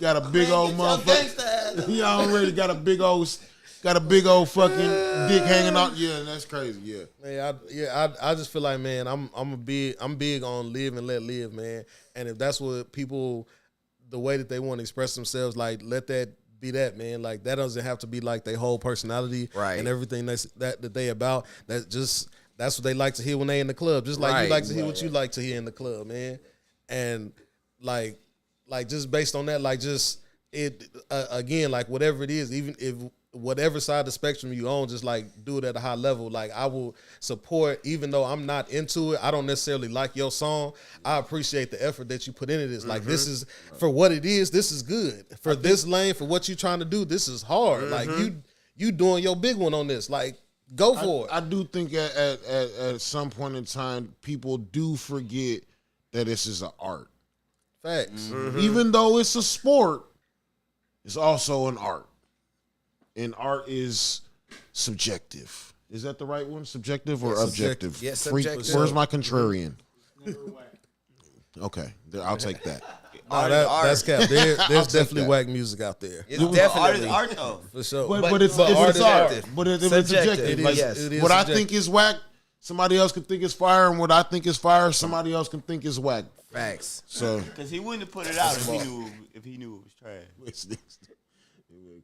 Got a big old motherfucker. He already got a big old fucking dick hanging out. Yeah, that's crazy. Yeah. I just feel like, man, I'm big on live and let live, man. And if that's what people, the way that they want to express themselves, like let that be that, man. Like that doesn't have to be like their whole personality, Right. and everything that they about. That's what they like to hear when they in the club. Just like you like to hear what you like to hear in the club, man. And like just based on that, like just it again, like whatever it is, even if whatever side of the spectrum you own, just like do it at a high level. Like I will support, even though I'm not into it, I don't necessarily like your song, I appreciate the effort that you put into this. Like this is for what it is, this is good. For this lane, for what you're trying to do, this is hard. Like you doing your big one on this. Like go for it. I do think at some point in time, people do forget that this is an art. Facts. Even though it's a sport, it's also an art. And art is subjective. Is that the right one? Subjective or objective? Yes, Freak- subjective. Where's my contrarian? Okay, I'll take that. That's cap. There's take definitely that. whack music out there. It's Art is definitely art though. For sure. But it's art art. is art. But it's Subjective. subjective. It Like, is- yes. it is what I subjective. think is whack, somebody else can think is fire, and what I think is fire, somebody else can think is whack. Facts. So Because he wouldn't have put it out if he knew it was trash. it's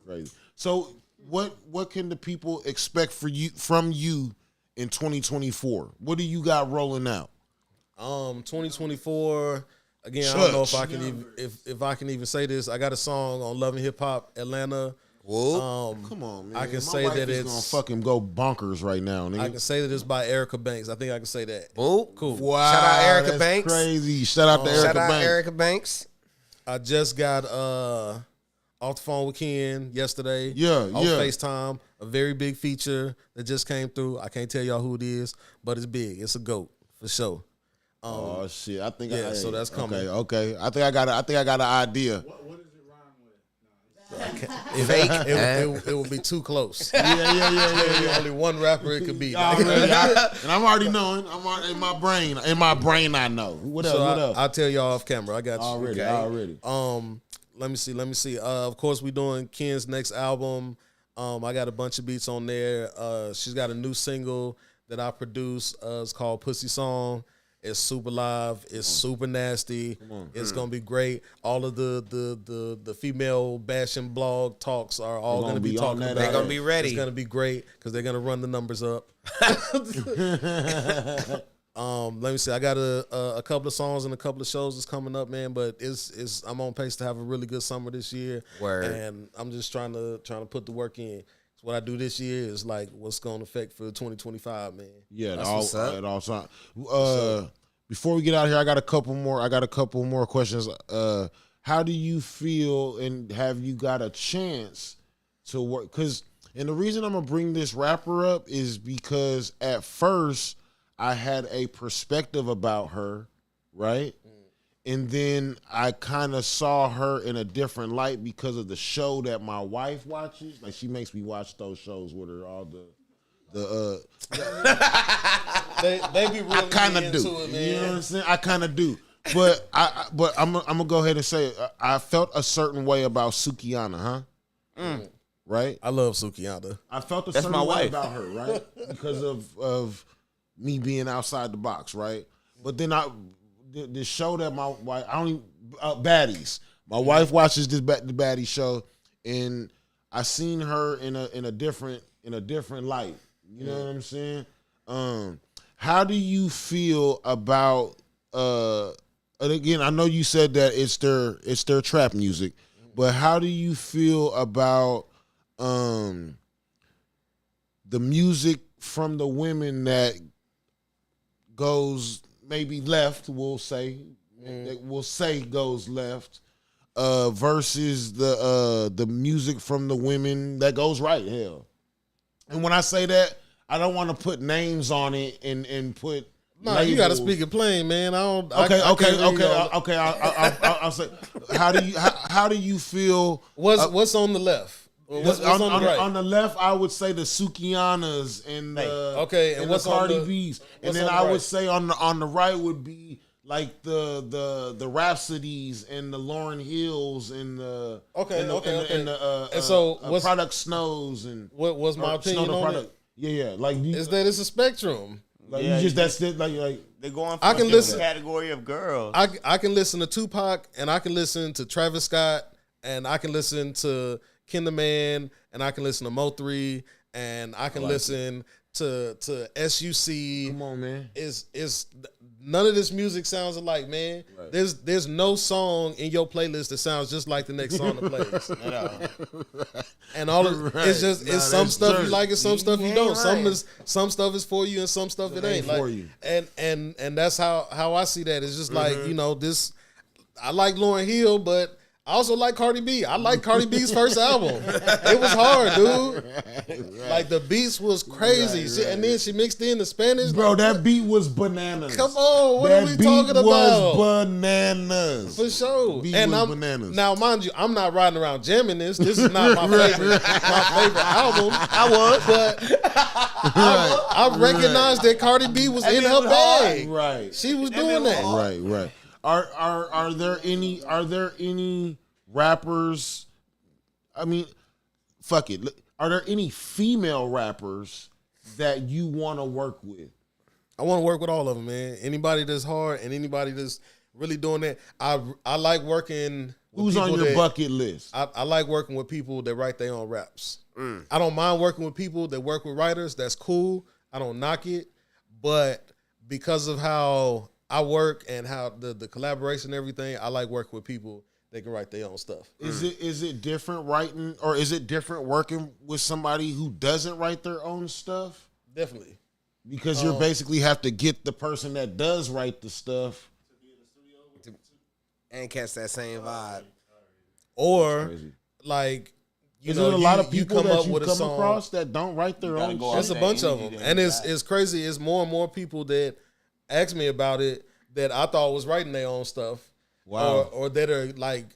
crazy. So what can the people expect from you in 2024? What do you got rolling out? 2024. Again, I don't know if I can even if I can even say this. I got a song on Love and Hip Hop Atlanta. Whoa. Come on, man. I can My say wife that is it's- gonna fucking go bonkers right now. Nigga. I can say that it's by Erica Banks. I think I can say that. Whoa. Cool. Wow, Shout out Erica that's Banks. Crazy. Shout out to Erica Shout out Banks. Erica Banks. I just got off the phone with Ken yesterday. Yeah, on yeah. FaceTime. A very big feature that just came through. I can't tell y'all who it is, but it's big. It's a GOAT for sure. Oh shit! I think yeah, so that's coming. Okay. I think I got an idea. What does it rhyme with? It would be too close. Yeah. Only one rapper it could be. Already, and I'm already knowing. I'm already in my brain. In my brain, I know. What else? What else? I'll tell y'all off camera. I got you. Already. Let me see. Of course, we doing Ken's next album. I got a bunch of beats on there. She's got a new single that I produced. It's called Pussy Song. It's super live. It's super nasty. It's gonna be great. All of the female bashing blog talks are all gonna be talking about. They're gonna be ready. It's gonna be great because they're gonna run the numbers up. Let me see. I got a couple of songs and a couple of shows that's coming up, man. But I'm on pace to have a really good summer this year. Word. And I'm just trying to put the work in. So what I do this year is like what's going to affect for 2025, man. Yeah, That's what's up. it all sound. Before we get out of here, I got a couple more questions. How do you feel, and have you got a chance to work? And the reason I'm gonna bring this rapper up is because at first I had a perspective about her, right? And then I kind of saw her in a different light because of the show that my wife watches. Like, she makes me watch those shows with her, all the they be really I kind of do. it, man. You know what I'm saying? I kind of do. But I'm gonna go ahead and say it. I felt a certain way about Sukiana, right? I love Sukiana. I felt a That's certain my way wife. about her, right? Because of me being outside the box, right? But then this show that my wife, Baddies. My wife watches the Baddie show, and I seen her in a different light. You know what I'm saying? How do you feel about? And again, I know you said that it's their trap music, but how do you feel about the music from the women that goes maybe left? We'll say goes left versus the music from the women that goes right. Hell, and when I say that, I don't want to put names on it and put. No, you got to speak it plain, man. Okay. I'll say. How do you feel? What's on the left? What's on the right? On the left, I would say the Sukianas and the and what's what's on Cardi the- B's, and what's then on the I would right? say on the right would be like the Rhapsodies and the Lauryn Hills and the And so what's- Product Snows and What's my or opinion Snow the on Product. it? Yeah. Like you, Is that it's a spectrum. like Yeah, you just you that's it. Like They're going for I a can different listen- category of girls. I can listen to Tupac and I can listen to Travis Scott and I can listen to Kinderman and I can listen to Mo3 and I can listen to SUC. come on, man. Is none of this music sounds alike, man. Right. There's no song in your playlist that sounds just like the next song that plays. And all of it's just Nah, it's some that's stuff true. you like and some stuff you ain't don't. lying. Some stuff is for you and some stuff it ain't. for Like, you. And that's how I see that. It's just like, this I like Lauryn Hill, but I also like Cardi B. I like Cardi B's first album. It was hard, dude. Like the beats was crazy. And then she mixed in the Spanish. Bro, like, that beat was bananas. come on, what that are we beat talking about? was bananas. For sure. Beat And was I'm bananas. now, mind you, I'm not riding around jamming this. This is not my favorite album. I was, but I recognized that Cardi B was in her bag. Right. She was doing that. Right. Are there any rappers? I mean, fuck it. Are there any female rappers that you want to work with? I want to work with all of them, man. Anybody that's hard and anybody that's really doing that. I like working with Who's on people your that- bucket list? I like working with people that write their own raps. I don't mind working with people that work with writers. That's cool. I don't knock it. But because of how I work and how the collaboration and everything, I like working with people that can write their own stuff. Is it different writing, or is it different working with somebody who doesn't write their own stuff? Definitely. Because you basically have to get the person that does write the stuff. And catch that same vibe. Or Crazy. like, Is there a lot of people come that up you with a come song. across that don't write their gotta own go shit? There's a that bunch of energy them, that and you it's got. it's crazy. It's more and more people that ask me about it that I thought was writing their own stuff. Wow. Or that are like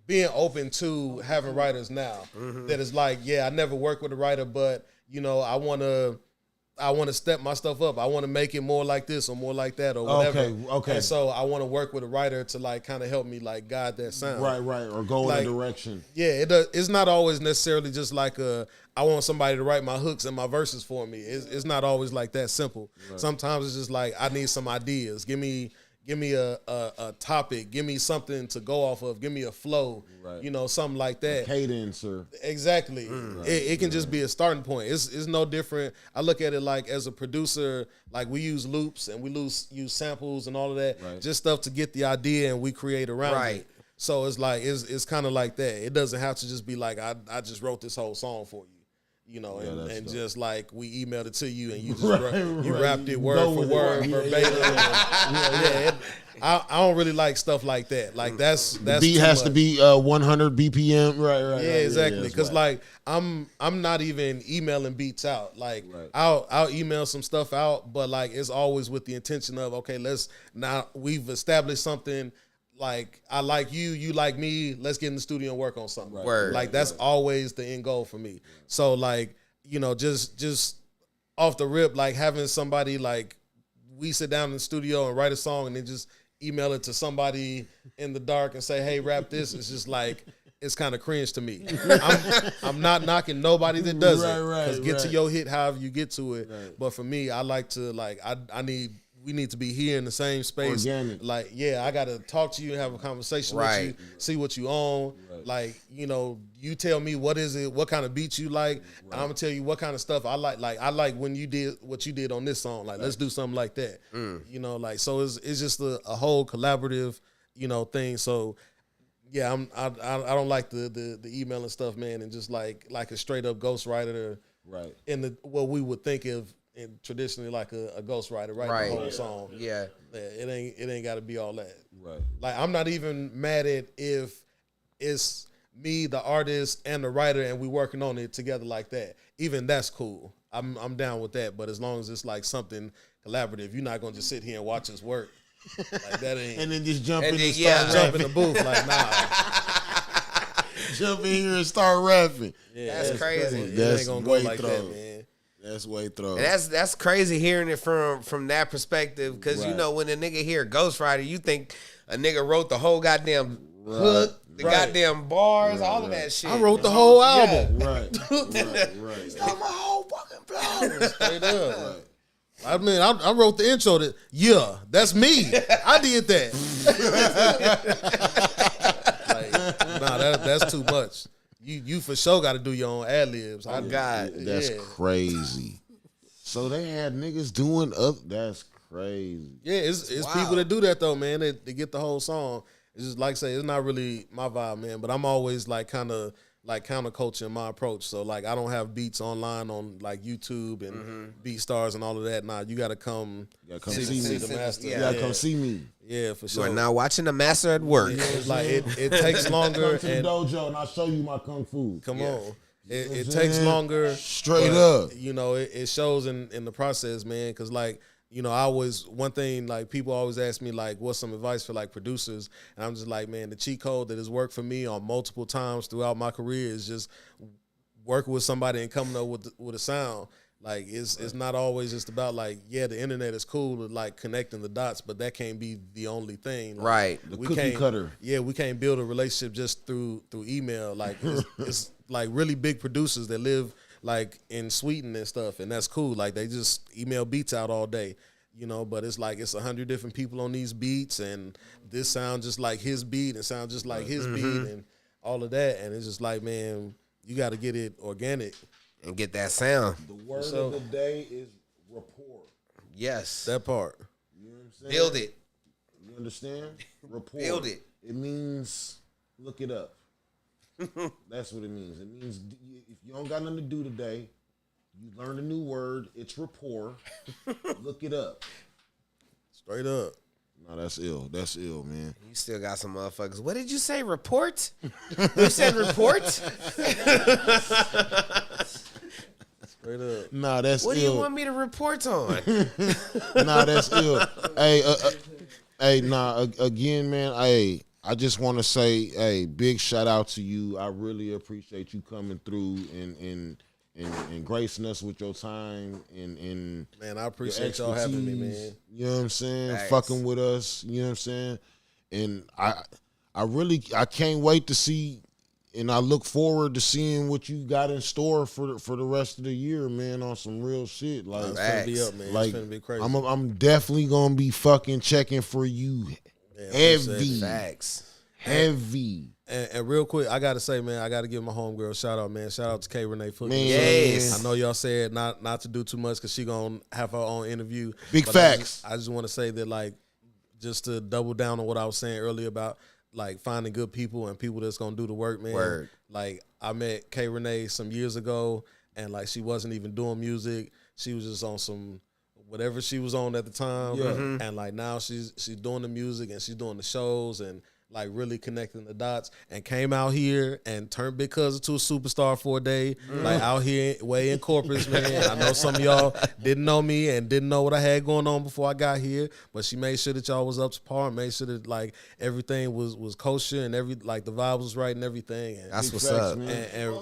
being open to having writers now that is like, yeah, I never worked with a writer, but you know, I want to step my stuff up. I want to make it more like this or more like that or whatever. Okay. And so I want to work with a writer to like kind of help me like guide that sound. Right, or go Like, in a direction. Yeah, it's not always necessarily just like I want somebody to write my hooks and my verses for me. It's not always like that simple. Right. Sometimes it's just like I need some ideas. Give me a topic. Give me something to go off of. Give me a flow. Right. You know, something like that. Cadence or exactly. It can just be a starting point. It's no different. I look at it like as a producer, like we use loops and we use samples and all of that, just stuff to get the idea and we create around it. So it's like it's kind of like that. It doesn't have to just be like I just wrote this whole song for you. You know, and just like we emailed it to you and you just you wrapped it word for word, verbatim. I don't really like stuff like that. Like that's the beat has to be 100 BPM. Right. Yeah, exactly. Because like I'm not even emailing beats out. Like I'll email some stuff out, but like it's always with the intention of okay, we've established something. Like I like you, you like me. Let's get in the studio and work on something. Like that's always the end goal for me. So like you know, just off the rip, like having somebody like we sit down in the studio and write a song and then just email it to somebody in the dark and say, "Hey, rap this." It's just like it's kind of cringe to me. I'm not knocking nobody that does it because get to your hit however you get to it. But for me, I like to like we need to be here in the same space. Organic. Like, yeah, I got to talk to you and have a conversation with you, see what you own. Like, you know, you tell me what is it, what kind of beats you like, and I'm going to tell you what kind of stuff I like. Like, I like when you did what you did on this song. Like, let's do something like that. You know, like, so it's just a whole collaborative, you know, thing. So, yeah, I don't like the email and stuff, man, and just like a straight up ghostwriter in what we would think of and traditionally like a ghostwriter writing the whole song. Yeah, it ain't got to be all that. Right. Like I'm not even mad at if it's me, the artist, and the writer, and we working on it together like that. Even that's cool. I'm down with that. But as long as it's like something collaborative, you're not gonna just sit here and watch us work. Like that ain't. And then just jump in and jump in the booth. Like nah. Jump in here and start rapping. Yeah, that's crazy. It ain't gonna go like that, man. That's way throw. And that's crazy hearing it from that perspective because you know when a nigga hear Ghostwriter, you think a nigga wrote the whole goddamn hook, the goddamn bars, all of that shit. I wrote the whole album. Right. It's not my whole fucking album. Straight up. I mean, I wrote the intro. That's me. I did that. Like, that's too much. You for sure got to do your own ad-libs. Oh, God. That's crazy. So they had niggas doing that's crazy. Yeah, it's people that do that, though, man. They get the whole song. It's just, like I say, it's not really my vibe, man. But I'm always, like, kind of, like, counter-coaching my approach. So, like, I don't have beats online on, like, YouTube and BeatStars and all of that. Nah, you got to come see the master. You got to come see me. Yeah, for sure. You are now watching the master at work. Yeah, it's like it takes longer. Come to the dojo and I'll show you my kung fu. Come on. It takes longer. Straight up. You know, it shows in the process, man. Because, like, you know, one thing, like, people always ask me, like, what's some advice for, like, producers? And I'm just like, man, the cheat code that has worked for me on multiple times throughout my career is just working with somebody and coming up with a sound. Like, it's not always just about, like, yeah, the internet is cool to, like, connecting the dots, but that can't be the only thing. Like, right. The cookie cutter. Yeah, we can't build a relationship just through email. Like, it's like, really big producers that live, like, in Sweden and stuff, and that's cool. Like, they just email beats out all day, you know, but it's like it's 100 different people on these beats, and this sounds just like his beat and sounds just like his beat and all of that, and it's just like, man, you got to get it organic. And get that sound. The word of the day is rapport. Yes. That part. You know what I'm saying? Build it. You understand? Rapport. Build it. It means look it up. That's what it means. It means if you don't got nothing to do today, you learn a new word. It's rapport. Look it up. Straight up. No, that's ill. That's ill, man. You still got some motherfuckers. What did you say? Report? You said report? Straight up. Nah, that's ill. What do you want me to report on? Nah, that's ill. Hey, again, man. I I just want to say, hey, big shout out to you. I really appreciate you coming through and gracing us with your time and Man, I appreciate y'all having me, man. You know what I'm saying? Thanks. Fucking with us. You know what I'm saying? And I can't wait to see, and I look forward to seeing what you got in store for the rest of the year, man. On some real shit, like It's finna be up, man. like It's finna be crazy. I'm definitely gonna be fucking checking for you, Man, heavy, appreciate it. Facts. heavy. And real quick, I gotta say, man, I gotta give my homegirl a shout out, man. Shout out to K Renee Foot. Man, Yes. I know y'all said not to do too much because she gonna have her own interview. Big but facts. I just want to say that, like, just to double down on what I was saying earlier about like finding good people and people that's gonna do the work, man. Word. Like, I met K Renee some years ago, and like she wasn't even doing music. She was just on some whatever she was on at the time. Yeah. And like now she's doing the music and she's doing the shows and like really connecting the dots, and came out here and turned Big Cuzz into a superstar for a day. Like out here way in Corpus, man. I know some of y'all didn't know me and didn't know what I had going on before I got here, but she made sure that y'all was up to par and made sure that like everything was kosher and like the vibe was right and everything. And That's what's facts, up. man. and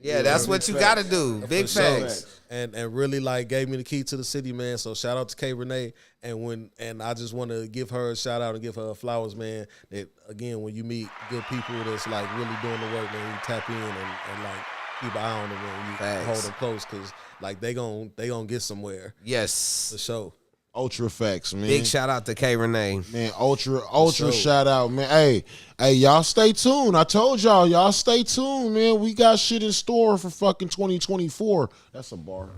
Yeah, that's what you got to do. Big for sure. facts. And really like gave me the key to the city, man. So shout out to K Renee, and I just want to give her a shout out and give her flowers, man. That again, when you meet good people that's like really doing the work, man, you tap in and like keep an eye on them, man. You Facts. hold them close because like they gon' get somewhere Yes. for sure. Ultra facts, man. Big shout out to K Renee. Man, ultra sure. shout out, man. Hey, y'all stay tuned. I told y'all stay tuned, man. We got shit in store for fucking 2024. That's a bar.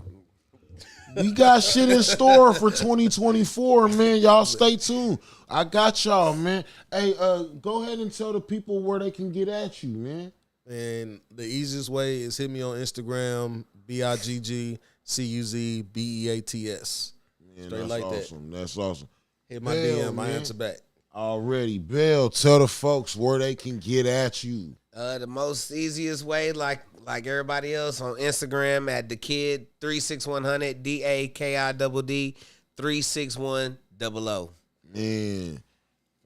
We got shit in store for 2024, man. Y'all stay tuned. I got y'all, man. Hey, go ahead and tell the people where they can get at you, man. And the easiest way is hit me on Instagram, BIGGCUZBEATS. Man, Straight that's like that. awesome. That's awesome. Hit my Hell, DM, I man. answer back. Already, Bill, tell the folks where they can get at you. The most easiest way, like everybody else, on Instagram at the kid 36100 DAKIDD 36100. Man.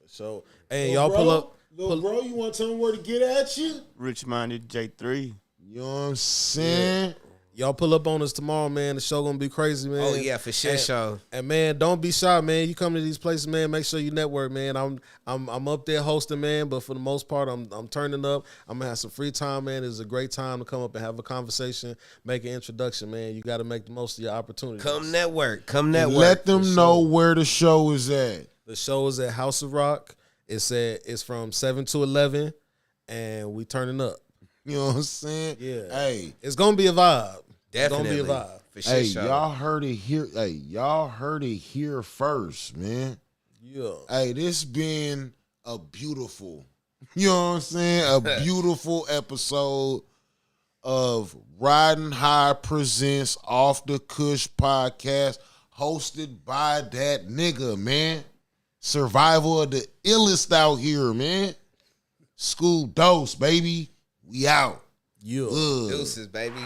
So, hey, y'all pull up. Little bro, you want to tell them where to get at you? Rich Minded J3. You know what I'm saying? Y'all pull up on us tomorrow, man. The show gonna be crazy, man. Oh yeah, for sure. Show. And man, don't be shy, man. You come to these places, man. Make sure you network, man. I'm up there hosting, man. But for the most part, I'm turning up. I'm gonna have some free time, man. It's a great time to come up and have a conversation, make an introduction, man. You got to make the most of your opportunities. Come network. Come network. Let them know where the show is at. The show is at House of Rock. It's from 7 to 11, and we turning up. You know what I'm saying? Yeah. Hey, It's gonna be a vibe. Definitely. It's gonna be a vibe. For sure. hey, show. y'all heard it here. Hey, y'all heard it here first, man. Yeah. Hey, this been a beautiful, you know what I'm saying? A beautiful episode of Riding High presents Off the Kush podcast, hosted by that nigga, man. Survival of the illest out here, man. School dose, baby. We out. Yeah. Ugh. Deuces, baby.